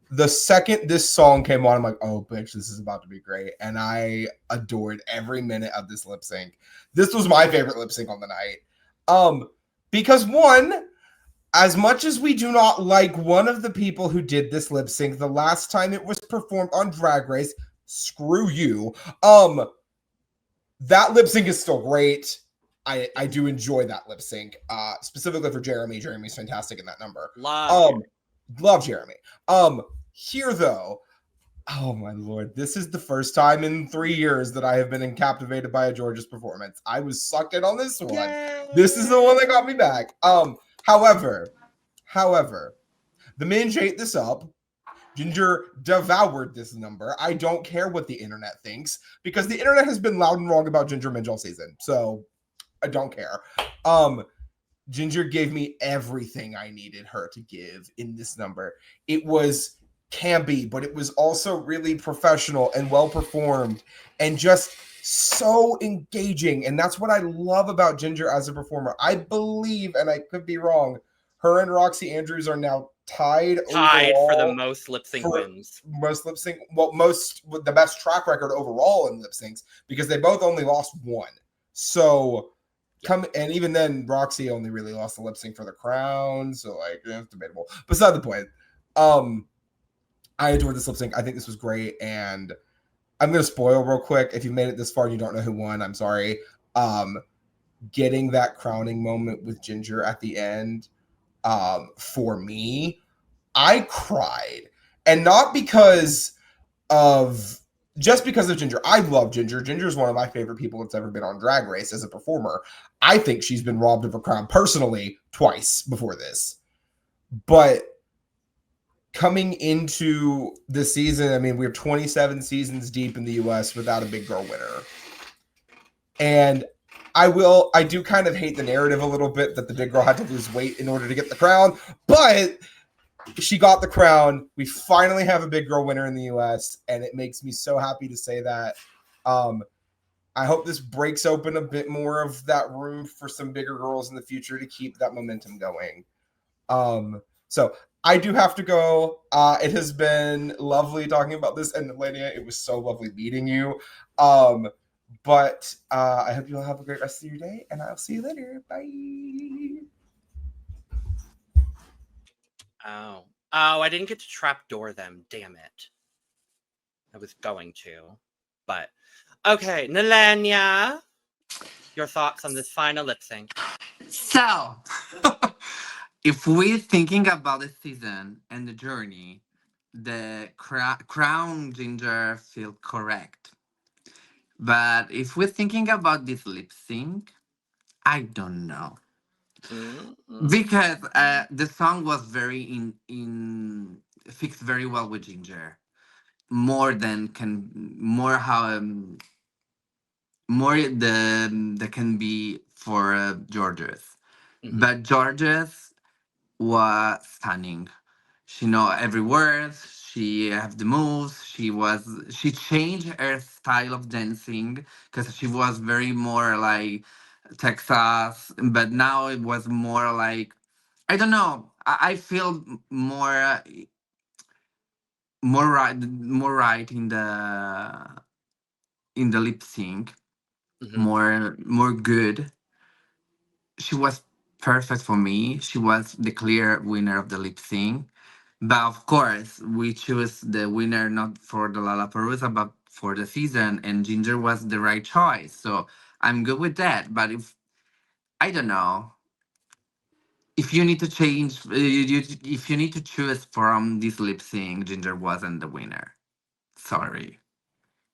the second this song came on, I'm like, oh, bitch, this is about to be great. And I adored every minute of this lip sync. This was my favorite lip sync on the night. Because one, as much as we do not like one of the people who did this lip sync the last time it was performed on Drag Race, screw you. That lip sync is still great. I do enjoy that lip sync, specifically for Jeremy. Jeremy's fantastic in that number. Love Jeremy. Here though, oh my lord, this is the first time in 3 years that I have been captivated by a George's performance. I was sucked in on this one. Yay. This is the one that got me back. However, the Minge ate this up. Ginger devoured this number. I don't care what the internet thinks, because the internet has been loud and wrong about Ginger Minge all season. So I don't care. Ginger gave me everything I needed her to give in this number. It was campy, but it was also really professional and well performed and just so engaging. And that's what I love about Ginger as a performer. I believe, and I could be wrong, her and Roxy Andrews are now tied for the most lip sync wins. Most lip sync, the best track record overall in lip syncs, because they both only lost one. So and even then, Roxy only really lost the lip sync for the crown. So it's debatable. Beside the point, I adored this lip sync. I think this was great, and I'm gonna spoil real quick. If you made it this far and you don't know who won, I'm sorry. Getting that crowning moment with Ginger at the end, for me, I cried, and not because of Ginger. I love Ginger. Ginger is one of my favorite people that's ever been on Drag Race as a performer. I think she's been robbed of a crown personally twice before this. But coming into the season, I mean, we're 27 seasons deep in the US without a big girl winner. And I do kind of hate the narrative a little bit that the big girl had to lose weight in order to get the crown, but she got the crown. We finally have a big girl winner in the US, and it makes me so happy to say that. I hope this breaks open a bit more of that room for some bigger girls in the future to keep that momentum going. So I do have to go. It has been lovely talking about this, and Nehellenia, it was so lovely meeting you. But I hope you all have a great rest of your day, and I'll see you later. Bye. Oh, I didn't get to trapdoor them. Damn it. I was going to, but okay. Nehellenia, your thoughts on this final lip sync? So, if we're thinking about the season and the journey, the crown Ginger feel correct. But if we're thinking about this lip sync, I don't know. Because the song was very fixed very well with Ginger, more than more that can be for Georges. But Georges was stunning. She know every word. She have the moves. She changed her style of dancing, because she was very more like Texas, but now it was more like, I don't know. I feel more right in the lip sync, more good. She was perfect for me. She was the clear winner of the lip sync. But of course, we choose the winner not for the Lalaparuza, but for the season, and Ginger was the right choice. So I'm good with that. But I don't know, if you need to change, if you need to choose from this lip sync, Ginger wasn't the winner. Sorry.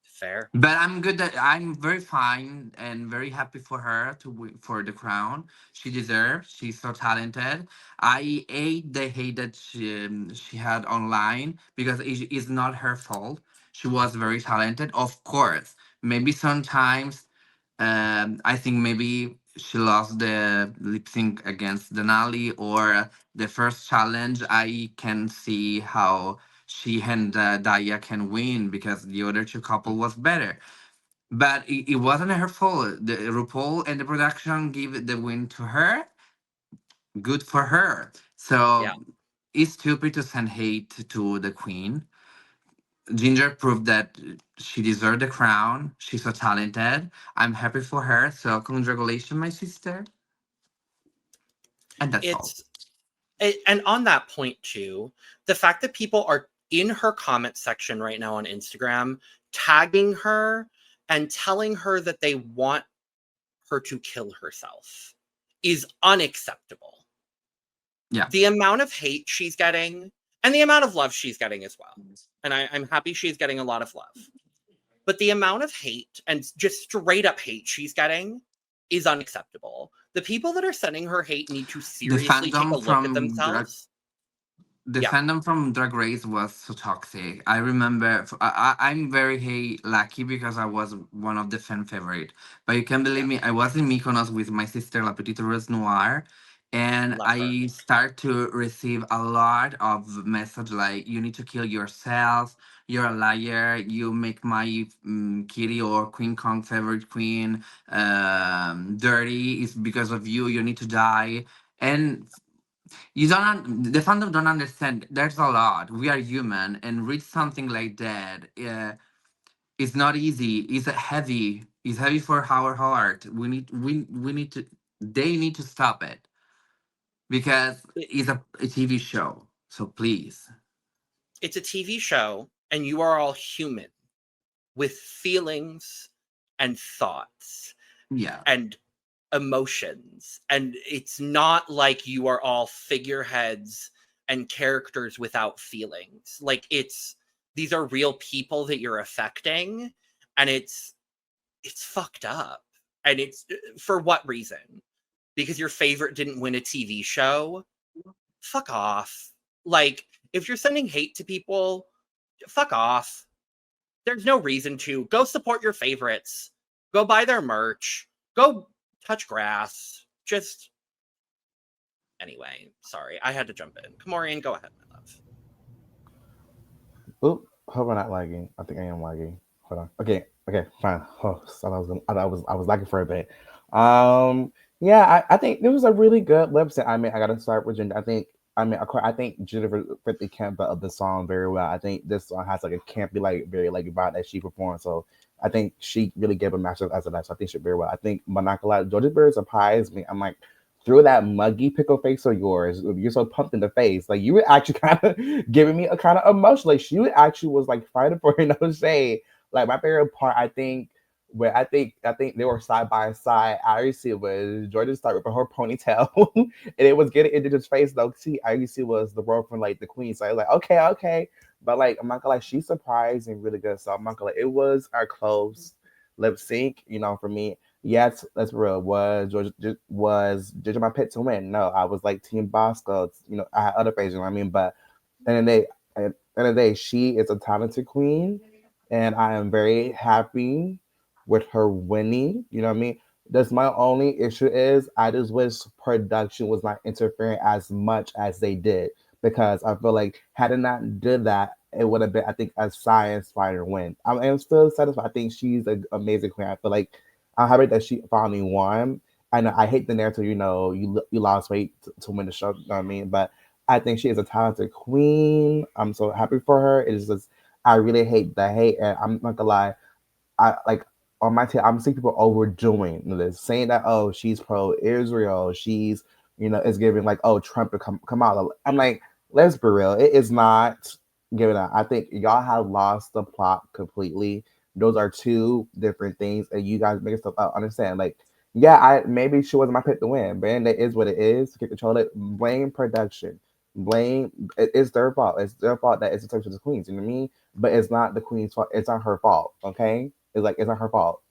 Fair. But I'm good. I'm very fine and very happy for her to win for the crown. She deserves. She's so talented. I hate the hate that she had online, because it's not her fault. She was very talented, of course. Maybe sometimes, I think maybe she lost the lip sync against Denali, or the first challenge. I can see how she and Daya can win, because the other two couple was better. But it wasn't her fault. The RuPaul and the production gave the win to her. Good for her. So it's stupid to send hate to the queen. Ginger proved that she deserved the crown. She's so talented. I'm happy for her. So congratulations, my sister. And that's all. And on that point too, the fact that people are in her comment section right now on Instagram tagging her and telling her that they want her to kill herself is unacceptable. Yeah. The amount of hate she's getting and the amount of love she's getting as well. And I'm happy she's getting a lot of love. But the amount of hate and just straight up hate she's getting is unacceptable. The people that are sending her hate need to seriously take a look at themselves. The Yeah. fandom from Drag Race was so toxic. I remember, I'm very lucky because I was one of the fan favorite. But you can believe me, I was in Mykonos with my sister, La Petite Rose Noire, and Love her. I start to receive a lot of message like, you need to kill yourself, you're a liar, you make my Kitty or Queen Kong favorite queen dirty, it's because of you, you need to die. And the fandom don't understand. There's a lot. We are human, and read something like that. It's not easy. It's heavy. It's heavy for our heart. We need to. They need to stop it because it's a TV show. So please. It's a TV show, and you are all human with feelings and thoughts Yeah. and emotions. And it's not like you are all figureheads and characters without feelings. Like, these are real people that you're affecting, and it's fucked up. And it's for what reason? Because your favorite didn't win a TV show? Fuck off. Like, if you're sending hate to people, fuck off. There's no reason to. Go support your favorites. Go buy their merch. Go touch grass. Just anyway, sorry, I had to jump in. KaMorian, go ahead, my love. Oop, hope I'm not lagging. I think I am lagging. Hold on. Okay, fine. Oh, I was lagging for a bit. Yeah, I think this was a really good lip sync. I mean, I gotta start with Jennifer. I think Jennifer fit the camp of the song very well. I think this song has like a campy, like very like vibe that she performed. So I think she really gave a massive as of that. So I think she did very well. I think Monopoly, Georgia Bird surprised me. I'm like, through that muggy pickle face of yours, you're so pumped in the face. Like, you were actually kind of giving me a kind of emotion. Like, she actually was like fighting for her, no shade. Like, my favorite part, I think they were side by side. I see was Georgia started with her ponytail, and it was getting into his face though. See, I see was the role from like the queen. So I was like, okay, but like I'm not gonna like she's surprised and really good. So I'm not gonna like it was our close lip sync, for me. Yes, that's real. Was Georgia my pick to win? No, I was like Team Bosco. I had other phases. But at the end of the day, she is a talented queen, and I am very happy with her winning. You know what I mean? That's my only issue is I just wish production was not interfering as much as they did, because I feel like had it not did that, it would have been, I think, a science fighter win. I'm still satisfied. I think she's an amazing queen. I feel like I'm happy that she finally won. And I hate the narrative, you lost weight to win the show, you know what I mean? But I think she is a talented queen. I'm so happy for her. It's just, I really hate the hate. And I'm not gonna lie, I like, on my team, I'm seeing people overdoing this, saying that, oh, she's pro-Israel, she's, it's giving like, oh, Trump to come out. I'm like, let's be real, it is not giving out. I think y'all have lost the plot completely. Those are two different things, and you guys make stuff up. Understand? Like, yeah, maybe she wasn't my pick to win, but that is what it is. You can control it. Blame production. It's their fault. It's their fault that it's a to the queens. You know what I mean? But it's not the queen's fault. It's not her fault. Okay? It's not her fault.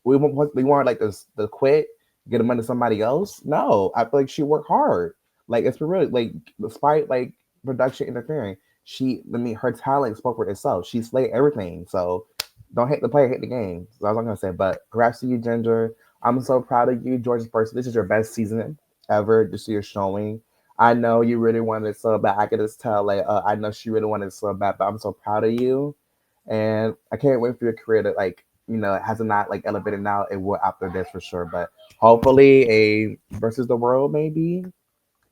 We want like this to quit, get them under somebody else. No, I feel like she worked hard. Like, it's for real. Like, despite like production interfering, her talent spoke for itself. She slayed everything. So don't hate the player, hate the game. So that's what I'm gonna say. But congrats to you, Ginger. I'm so proud of you, Georgia First. This is your best season ever. Just you're showing. I know you really wanted it so bad. I could just tell. Like, I know she really wanted it so bad. But I'm so proud of you, and I can't wait for your career to it hasn't not like elevated now. It will after this for sure. But hopefully a versus the world maybe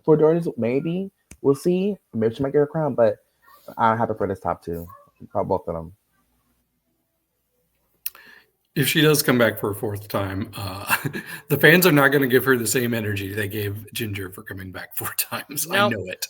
for Georgia. Maybe we'll see. Maybe she might get a crown. But I'm happy for this top two. For both of them. If she does come back for a fourth time, the fans are not going to give her the same energy they gave Ginger for coming back 4 times. No. I know it.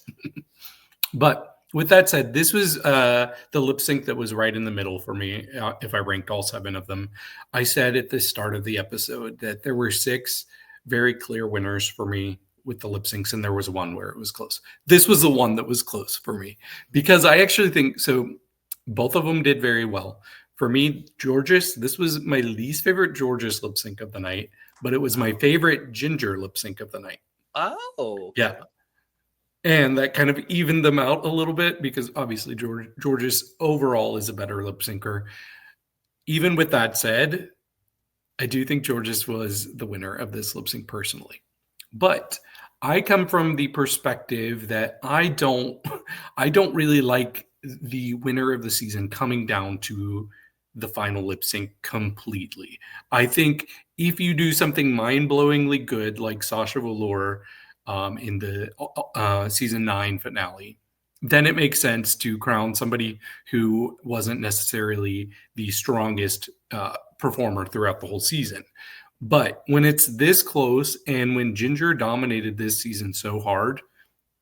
But With that said, this was the lip sync that was right in the middle for me. If I ranked all 7 of them, I said at the start of the episode that there were 6 very clear winners for me with the lip syncs, and there was one where it was close. This was the one that was close for me because I actually think so. Both of them did very well. For me, Georges, this was my least favorite Georges lip sync of the night, but it was my favorite Ginger lip sync of the night. Oh, okay. Yeah. And that kind of evened them out a little bit because obviously Georges overall is a better lip syncer. Even with that said, I do think Georges was the winner of this lip sync personally. But I come from the perspective that I don't really like the winner of the season coming down to the final lip sync completely. I think if you do something mind-blowingly good like Sasha Velour in the season 9 finale, then it makes sense to crown somebody who wasn't necessarily the strongest performer throughout the whole season. But when it's this close and when Ginger dominated this season so hard,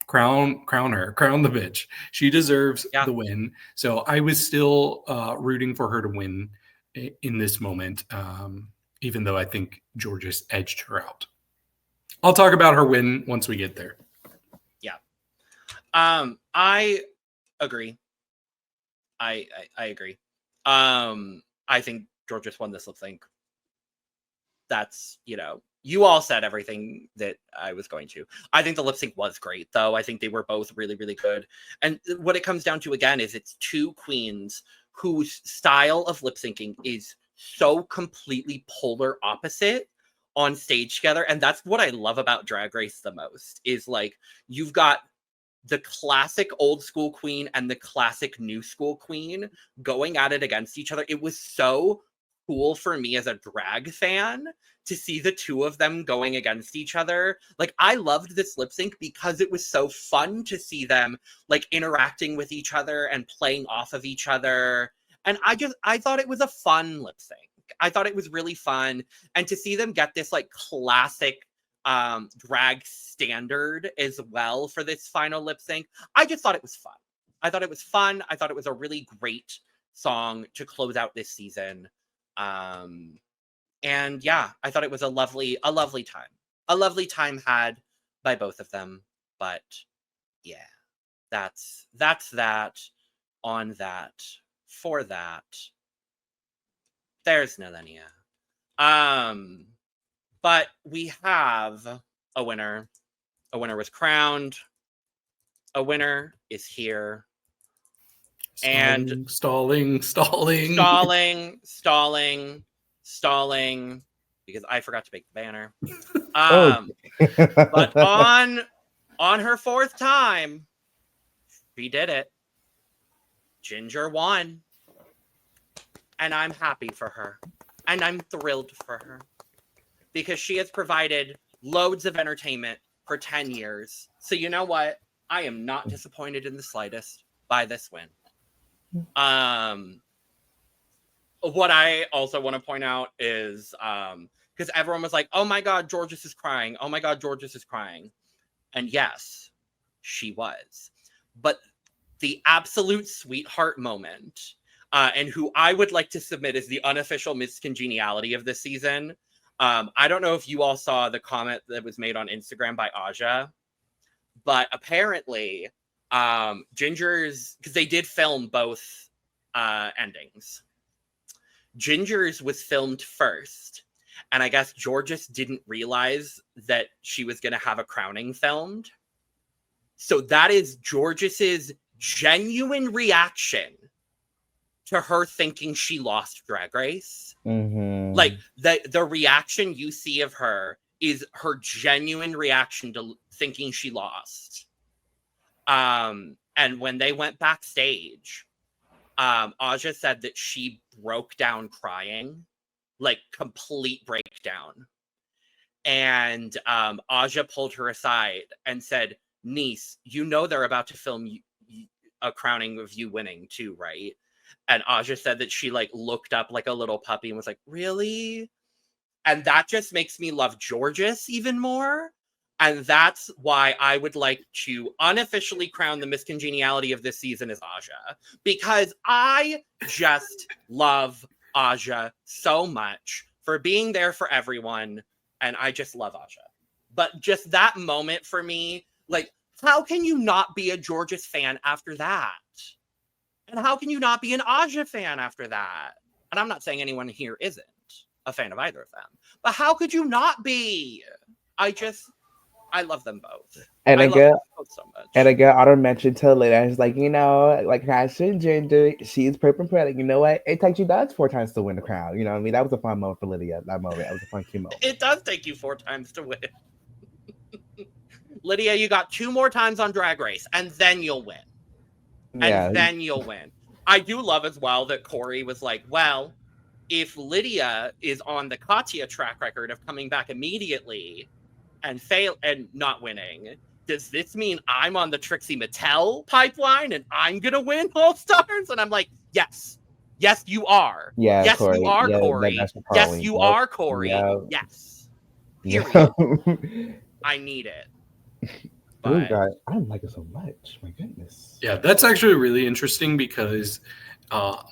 crown the bitch. She deserves the win. So I was still rooting for her to win in this moment, even though I think Georges edged her out. I'll talk about her win once we get there. Yeah. I agree. I agree. I think Georges won this lip sync. That's, you all said everything that I was going to. I think the lip sync was great, though. I think they were both really, really good. And what it comes down to, again, is it's 2 queens whose style of lip syncing is so completely polar opposite on stage together. And that's what I love about Drag Race the most, is like, you've got the classic old school queen and the classic new school queen going at it against each other. It was so cool for me as a drag fan to see the 2 of them going against each other. Like, I loved this lip sync because it was so fun to see them like interacting with each other and playing off of each other. And I thought it was a fun lip sync. I thought it was really fun. And to see them get this like classic drag standard as well for this final lip sync, I just thought it was fun. I thought it was fun. I thought it was a really great song to close out this season. And yeah, I thought it was a lovely time had by both of them. But yeah, that's that on that for that. There's Nehellenia. But we have a winner. A winner was crowned. A winner is here. Stalling, because I forgot to make the banner. But on her 4th time, she did it. Ginger won. And I'm happy for her. And I'm thrilled for her. Because she has provided loads of entertainment for 10 years. So you know what? I am not disappointed in the slightest by this win. What I also want to point out is because everyone was like, oh my God, Georges is crying. Oh my God, Georges is crying. And yes, she was. But the absolute sweetheart moment, and who I would like to submit as the unofficial Miss Congeniality of this season. I don't know if you all saw the comment that was made on Instagram by Aja, but apparently Ginger's, because they did film both endings. Ginger's was filmed first, and I guess Georges didn't realize that she was going to have a crowning filmed. So that is Georges's genuine reaction to her thinking she lost Drag Race. Mm-hmm. Like the reaction you see of her is her genuine reaction to thinking she lost. And when they went backstage, Aja said that she broke down crying, like complete breakdown. And Aja pulled her aside and said, niece, you know they're about to film a crowning of you winning too, right? And Aja said that she like looked up like a little puppy and was like, really? And that just makes me love Georges even more. And that's why I would like to unofficially crown the miscongeniality of this season as Aja, because I just love Aja so much for being there for everyone. And I just love Aja. But just that moment for me, like, how can you not be a Georges fan after that? And how can you not be an Aja fan after that? And I'm not saying anyone here isn't a fan of either of them, but how could you not be? I love them both. And I I love get them both so much. and I get auto mention to Lynn. It's like, like Passion Ginger, she's purple pretty. You know what? It takes you guys 4 times to win the crown. You know what I mean? That was a fun moment for Lydia. That moment. That was a fun cute moment. It does take you 4 times to win. Lydia, you got 2 more times on Drag Race, and then you'll win. And then you'll win. I do love as well that Corey was like, well, if Lydia is on the Katya track record of coming back immediately and fail and not winning, does this mean I'm on the Trixie Mattel pipeline and I'm gonna win All Stars? And I'm like, yes, you are. Yeah, yes, Corey. you are, Yeah, Corey. Yes, you are, Corey. Yeah. Yes. Yeah. Period. I need it. Oh But God, I don't like it so much. My goodness. Yeah, that's actually really interesting because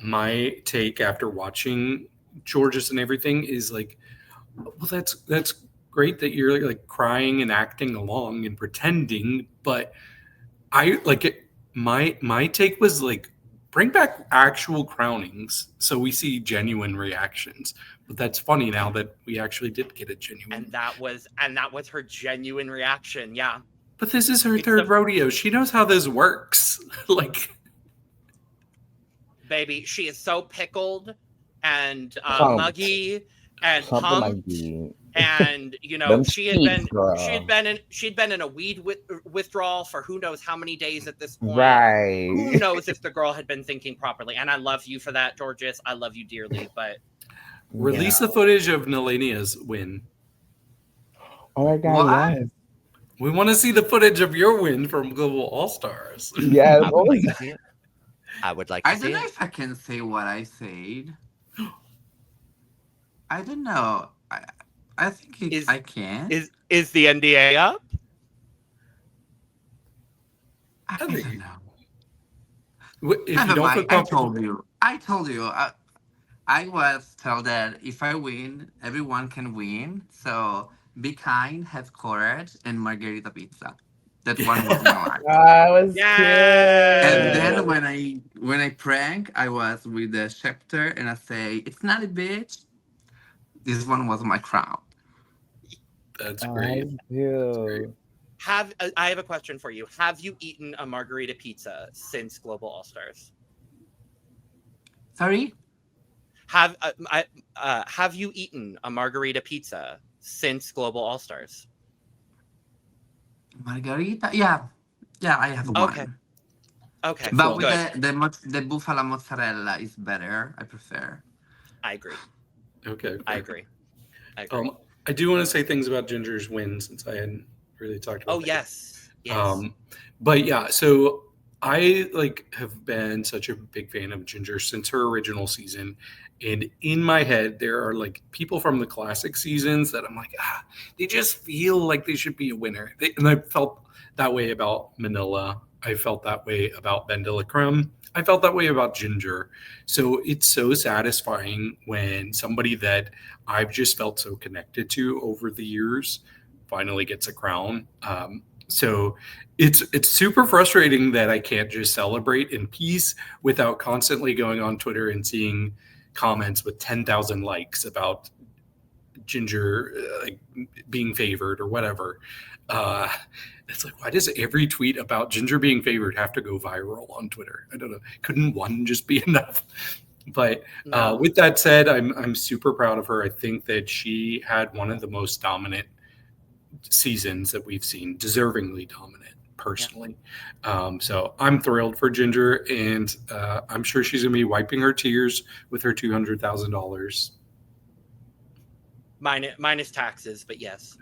my take after watching Georges and everything is like, well, that's great that you're like crying and acting along and pretending, but I like it. My take was like, bring back actual crownings so we see genuine reactions. But that's funny now that we actually did get a genuine. and that was her genuine reaction. Yeah. But this is her third rodeo. She knows how this works. Like, baby, she is so pickled and Pumped. muggy and Something pumped. like And Them she'd been in a weed withdrawal for who knows how many days at this point. right. Who knows if the girl had been thinking properly? And I love you for that, Georges. I love you dearly. But release the footage of Nehellenia's win. Oh my God, What? yes. We want to see the footage of your win from Global All Stars. Yes. I would like to see it. I would like to I see don't know it. if I can say what I said. I don't know. I think I can. Is the NDA up? I think- don't know. If you Never don't mind. feel comfortable, I told you. I was told that if I win, everyone can win. So be kind, have courage, and margarita pizza. That one was my life. I was And Yeah. then when I prank, I was with the scepter and I say, "It's not a bitch." This one was my crown. that's great. do. I have a question for you. Have you eaten a margarita pizza since Global All Stars? Sorry, Have you eaten a margarita pizza since Global All Stars? margarita. Yeah, I have one. Okay, But cool, with good. the buffalo mozzarella is better. I prefer. I agree. Okay. I agree. I do want to say things about Ginger's win since I hadn't really talked about Oh that. yes. But yeah, so I have been such a big fan of Ginger since her original season. And in my head, there are people from the classic seasons that I'm like, they just feel like they should be a winner. And I felt that way about Manila. I felt that way about Ben de la Creme. I felt that way about Ginger. So it's so satisfying when somebody that I've just felt so connected to over the years finally gets a crown. So it's super frustrating that I can't just celebrate in peace without constantly going on Twitter and seeing comments with 10,000 likes about Ginger being favored or whatever. It's like, why does every tweet about Ginger being favored have to go viral on Twitter? I don't know. Couldn't one just be enough? But with that said, I'm super proud of her. I think that she had one of the most dominant seasons that we've seen, deservingly dominant, personally. So I'm thrilled for Ginger, and I'm sure she's going to be wiping her tears with her $200,000. Minus taxes, but yes.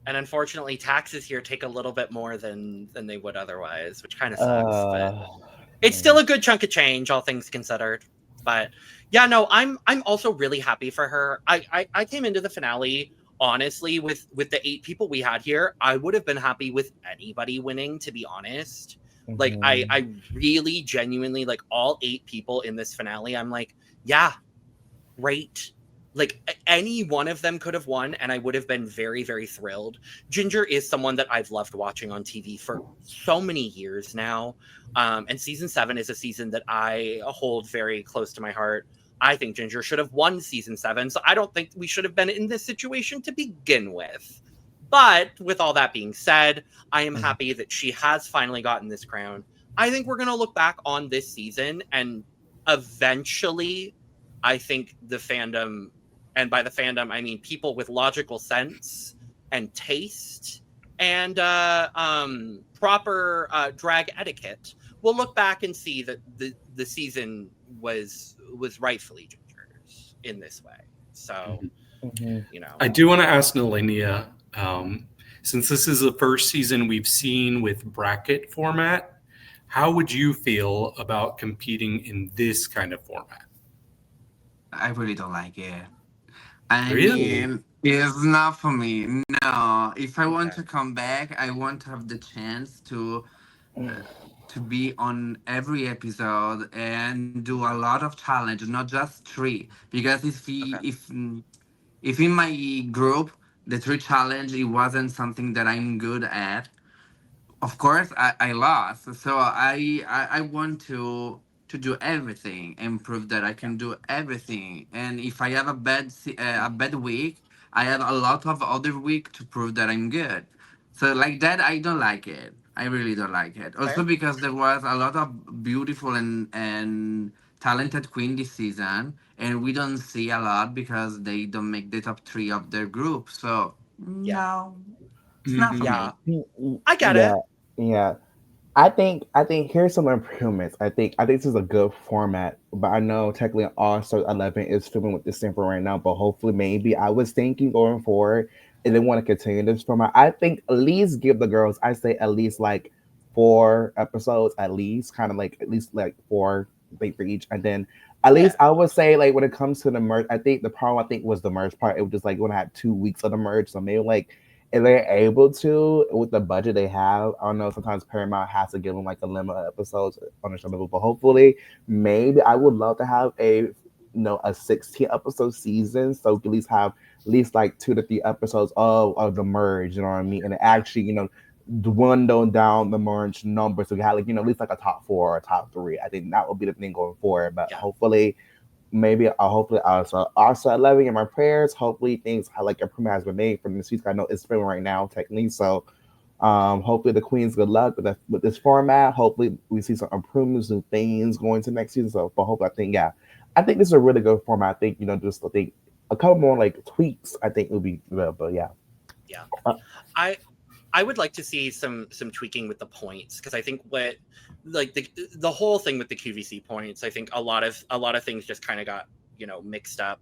And unfortunately, taxes here take a little bit more than they would otherwise, which kind of sucks. But it's still a good chunk of change, all things considered. But yeah, no, I'm also really happy for her. I came into the finale honestly, with the 8 people we had here, I would have been happy with anybody winning, to be honest. Like, I really genuinely, like, all 8 people in this finale, I'm like, yeah, great. Like, any one of them could have won, and I would have been very, very thrilled. Ginger is someone that I've loved watching on TV for so many years now. And season 7 is a season that I hold very close to my heart. I think Ginger should have won season 7, so I don't think we should have been in this situation to begin with. But with all that being said, I am happy that she has finally gotten this crown. I think we're going to look back on this season, and eventually, I think the fandom, and by the fandom, I mean people with logical sense and taste and proper drag etiquette, will look back and see that the season was rightfully Ginger's in this way. So, you know. I do want to ask Nehellenia, since this is the first season we've seen with bracket format, how would you feel about competing in this kind of format? I really don't like it. Really? Mean, it's not for me. No, if I want to come back, I want to have the chance to be on every episode and do a lot of challenges, not just 3. Because if in my group the 3 challenge it wasn't something that I'm good at, of course I lost. So I want to do everything and prove that I can do everything. And if I have a bad week, I have a lot of other week to prove that I'm good. So like that, I don't like it. I really don't like it. Also because there was a lot of beautiful and talented queen this season, and we don't see a lot because they don't make the top 3 of their group. So no, it's not for me. I get it. Yeah. I think here's some improvements. I think this is a good format, but I know technically All Stars 11 is filming with December right now. But hopefully, maybe I was thinking going forward, and they want to continue this format. I think at least give the girls, I say at least like 4 episodes, at least kind of like at least like 4 for each, and then at least I would say like when it comes to the merge, I think the problem was the merge part. It was just like when I had 2 weeks of the merge, so maybe like. If they're able to, with the budget they have, I don't know, sometimes Paramount has to give them like a limit of episodes on the show, but hopefully, maybe I would love to have a 16 episode season, so at least have at least like 2 to 3 episodes of the merge, you know what I mean? And actually, dwindle down the merge number, so you have like, at least like a top 4 or a top 3. I think that would be the thing going forward, but hopefully also 11 in my prayers. Hopefully things like improvement has been made from this season. I know it's filming right now technically, so hopefully the queens good luck with this format. Hopefully we see some improvements and things going to next season. So, but hopefully I think this is a really good format. I think just a couple more like tweaks. I think it would be good, but yeah. I would like to see some tweaking with the points, because I think what like the whole thing with the QVC points, I think a lot of things just kind of got mixed up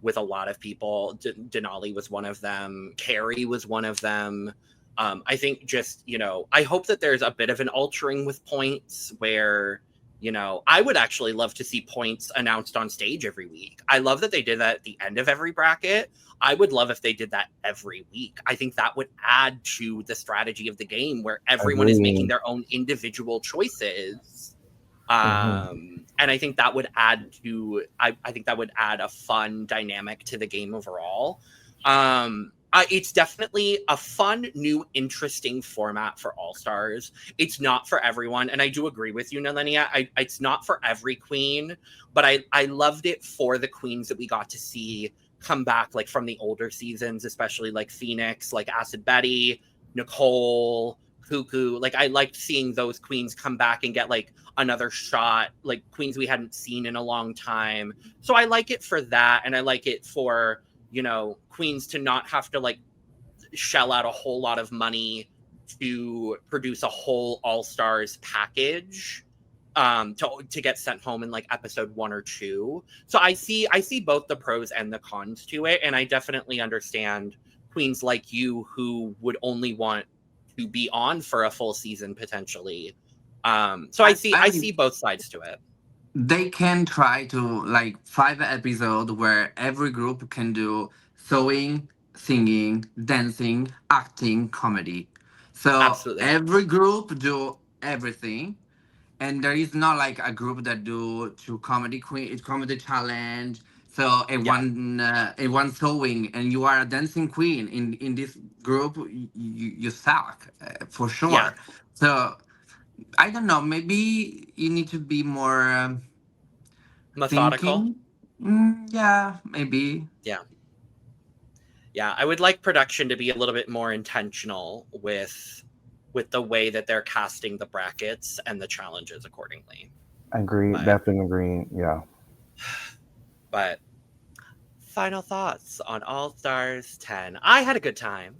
with a lot of people. Denali was one of them. Carrie was one of them. I think just I hope that there's a bit of an altering with points where I would actually love to see points announced on stage every week. I love that they did that at the end of every bracket. I would love if they did that every week. I think that would add to the strategy of the game where everyone is making their own individual choices. And I think that would add to, I think that would add a fun dynamic to the game overall. It's definitely a fun, new, interesting format for All Stars. It's not for everyone, and I do agree with you, Nehellenia. It's not for every queen, but I loved it for the queens that we got to see come back, like from the older seasons, especially like Phoenix, like Acid Betty, Nicole, Cuckoo. Like I liked seeing those queens come back and get like another shot, like queens we hadn't seen in a long time. So I like it for that, and I like it for queens to not have to like shell out a whole lot of money to produce a whole All Stars package to get sent home in like episode 1 or 2. So I see both the pros and the cons to it, and I definitely understand queens like you who would only want to be on for a full season potentially. So I see both sides to it. They can try to like 5 episodes where every group can do sewing, singing, dancing, acting, comedy. So Absolutely. every group do everything, and there is not like a group that do to comedy challenge. So Yeah. a one sewing, and you are a dancing queen in this group, you suck for Yeah. sure. So I don't know. Maybe you need to be more Methodical. thinking. Yeah, maybe. Yeah. Yeah. I would like production to be a little bit more intentional with the way that they're casting the brackets and the challenges accordingly. Agree, But, definitely agree. Yeah. but final thoughts on All Stars 10. I had a good time.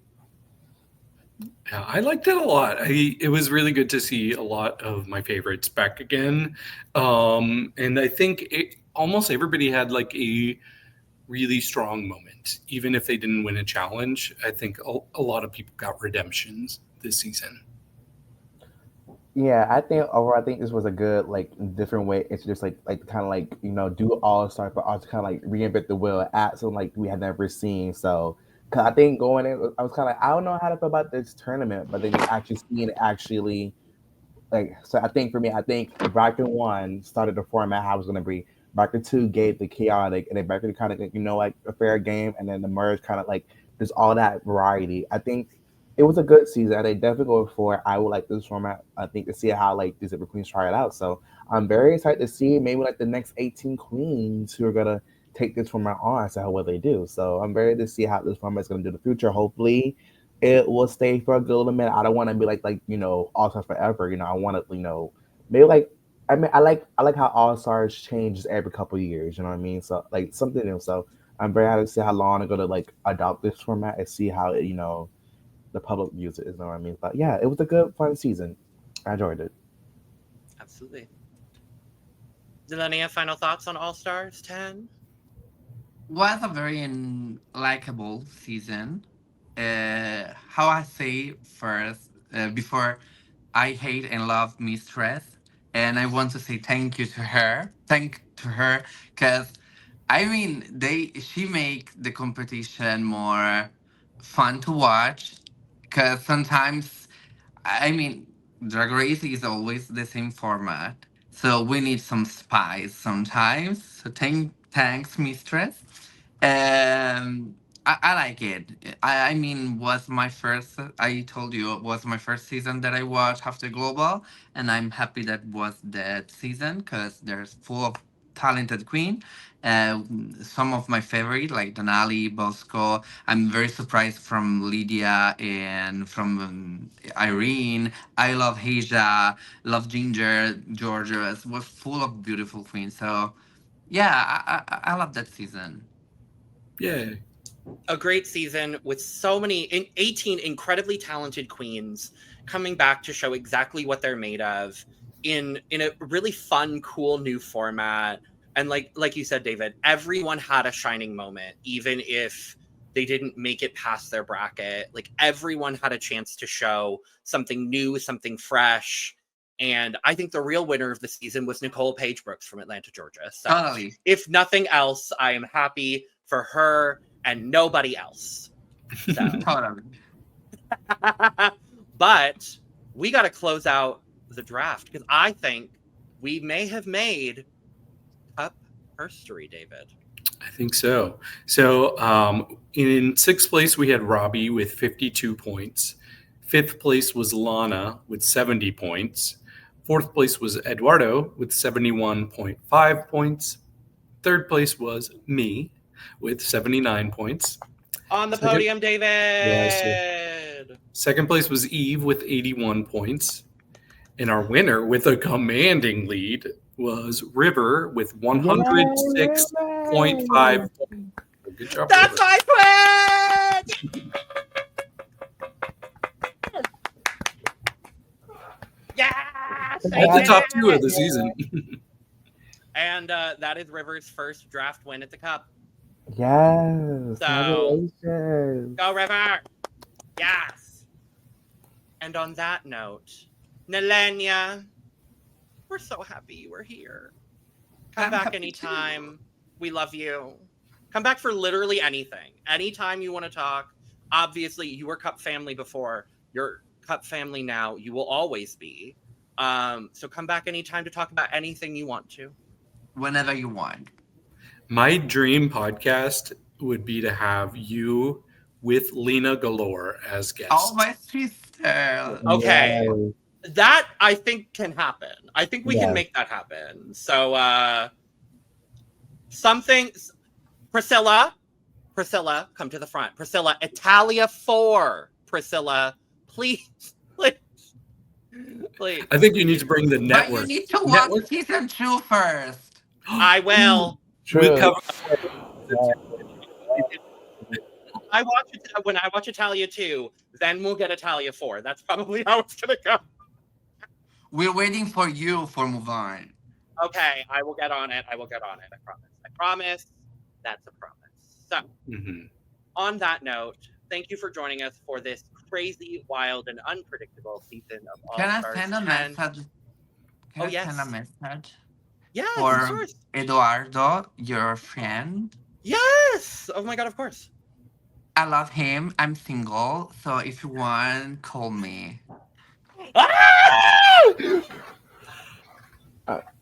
Yeah, I liked it a lot. It was really good to see a lot of my favorites back again. And I think almost everybody had like a really strong moment, even if they didn't win a challenge. I think a lot of people got redemptions this season. Yeah, I think overall, I think this was a good, like, different way. It's just like kind of like do all star, but also kind of like reinvent the wheel at something like we had never seen. So, cause I think going in, I was kind of like, I don't know how to feel about this tournament, but then you actually seeing it actually like. So I think for me, I think Bracket One started the format how it was going to be. Bracket Two gave the chaotic, and then Bracket kind of like a fair game, and then the merge kind of like there's all that variety. I think it was a good season. I definitely go for it. I would like this format. I think to see how like these different queens try it out. So I'm very excited to see maybe like the next 18 queens who are gonna take this format on and see how well they do. So I'm very to see how this format is gonna do in the future. Hopefully, it will stay for a good little minute. I don't want to be like All Stars forever. I want to maybe like. I mean, I like how All Stars changes every couple of years. You know what I mean? So like something new. So I'm very happy to see how long I'm gonna like adopt this format and see how the public views it. Is know what I mean? But yeah, it was a good fun season. I enjoyed it. Absolutely. Nehellenia, final thoughts on All Stars 10? Was a very likable season. How I say first, before I hate and love Mistress, and I want to say thank you to her. Thank to her, because I mean she make the competition more fun to watch. Because sometimes I mean, Drag Race is always the same format, so we need some spice sometimes. So thanks, Mistress. I like it. I mean, was my first. I told you it was my first season that I watched after Global, and I'm happy that was that season because there's full of talented queen. Uh, some of my favorite like Denali, Bosco. I'm very surprised from Lydia and from Irene. I love Haja, love Ginger, Georgia. It was full of beautiful queens. So yeah, I love that season. Yeah. A great season with so many 18 incredibly talented queens coming back to show exactly what they're made of in a really fun, cool new format. And like you said, David, everyone had a shining moment, even if they didn't make it past their bracket. Like everyone had a chance to show something new, something fresh. And I think the real winner of the season was Nicole Paige Brooks from Atlanta, Georgia. So Totally. if nothing else, I am happy for her and nobody else. So, Totally. but we got to close out the draft because I think we may have made up history, David. I think so. So in sixth place, we had Robbie with 52 points. Fifth place was Lana with 70 points. Fourth place was Eduardo with 71.5 points. Third place was me with 79 points. On the podium, David. Yes. Second place was Eve with 81 points. And our winner with a commanding lead was River with 106.5 points. Good job, That's River. my queen! Yes! That's the top two of the season. And that is River's first draft win at the Cup. Yes. So, Congratulations. go River! Yes! And on that note, Nehellenia, we're so happy you were here. Come I'm back happy anytime. We love you. Come back for literally anything. Anytime you want to talk. Obviously, you were Cup family before. You're Cup family now. You will always be. So come back anytime to talk about anything you want to. Whenever you want. My dream podcast would be to have you with Lena Galore as guest. Oh, my sister. Okay. Yay. That, I think, can happen. I think we Yeah. can make that happen. So, Priscilla, come to the front. Priscilla, Italia 4. Priscilla, please. Please. I think you need to bring the But network. you need to watch Network? season 2 first. I will. True. We cover. When I watch Italia 2, then we'll get Italia 4. That's probably how it's gonna go. We're waiting for you for Move On. Okay, I will get on it. I promise. That's a promise. So, Mhm. on that note, thank you for joining us for this crazy, wild, and unpredictable season of All Can I Stars send a 10. message? Can Oh, I yes. send a message Yes, of for course. Eduardo, your friend? Yes. Oh my god, of course. I love him. I'm single, so if you want, call me.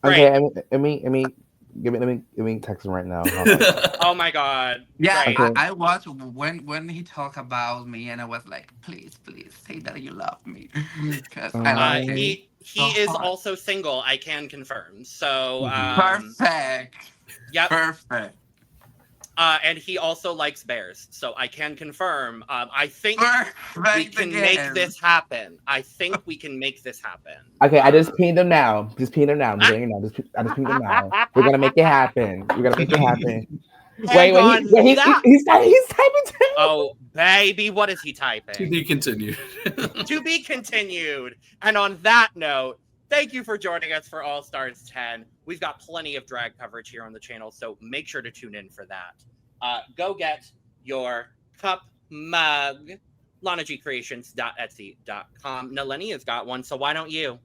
Okay, I mean, let me text him right now. Hold on. Oh my god. Yeah, Great. Okay. I watched when he talked about me, and I was like, please say that you love me, because I love him. He So is hot. also single, I can confirm. So, Perfect. yep. Perfect. And he also likes bears. So I can confirm. I think Perfect. we can again. make this happen. Okay, I just pinged him now. I'm doing it now. I just pinged him now. We're gonna make it happen. Wait, he's typing too. Oh, baby, what is he typing? To be continued. To be continued. And on that note, thank you for joining us for All Stars 10. We've got plenty of drag coverage here on the channel, so make sure to tune in for that. Go get your cup mug. LanaGCreations.etsy.com. Nehellenia's got one, so why don't you?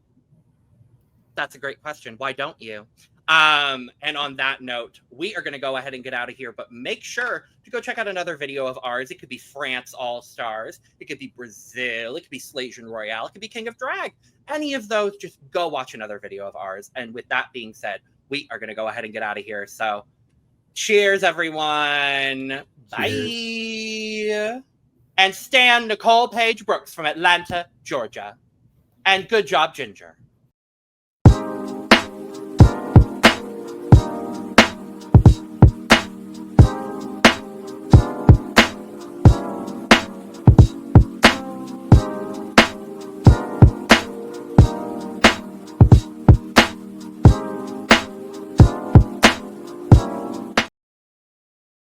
That's a great question. Why don't you? And on that note, we are going to go ahead and get out of here, but make sure to go check out another video of ours. It could be France All Stars. It could be Brazil. It could be Slasian Royale. It could be King of Drag. Any of those, just go watch another video of ours. And with that being said, we are going to go ahead and get out of here. So cheers, everyone. Bye. And stan Nicole Paige Brooks from Atlanta, Georgia. And good job, Ginger.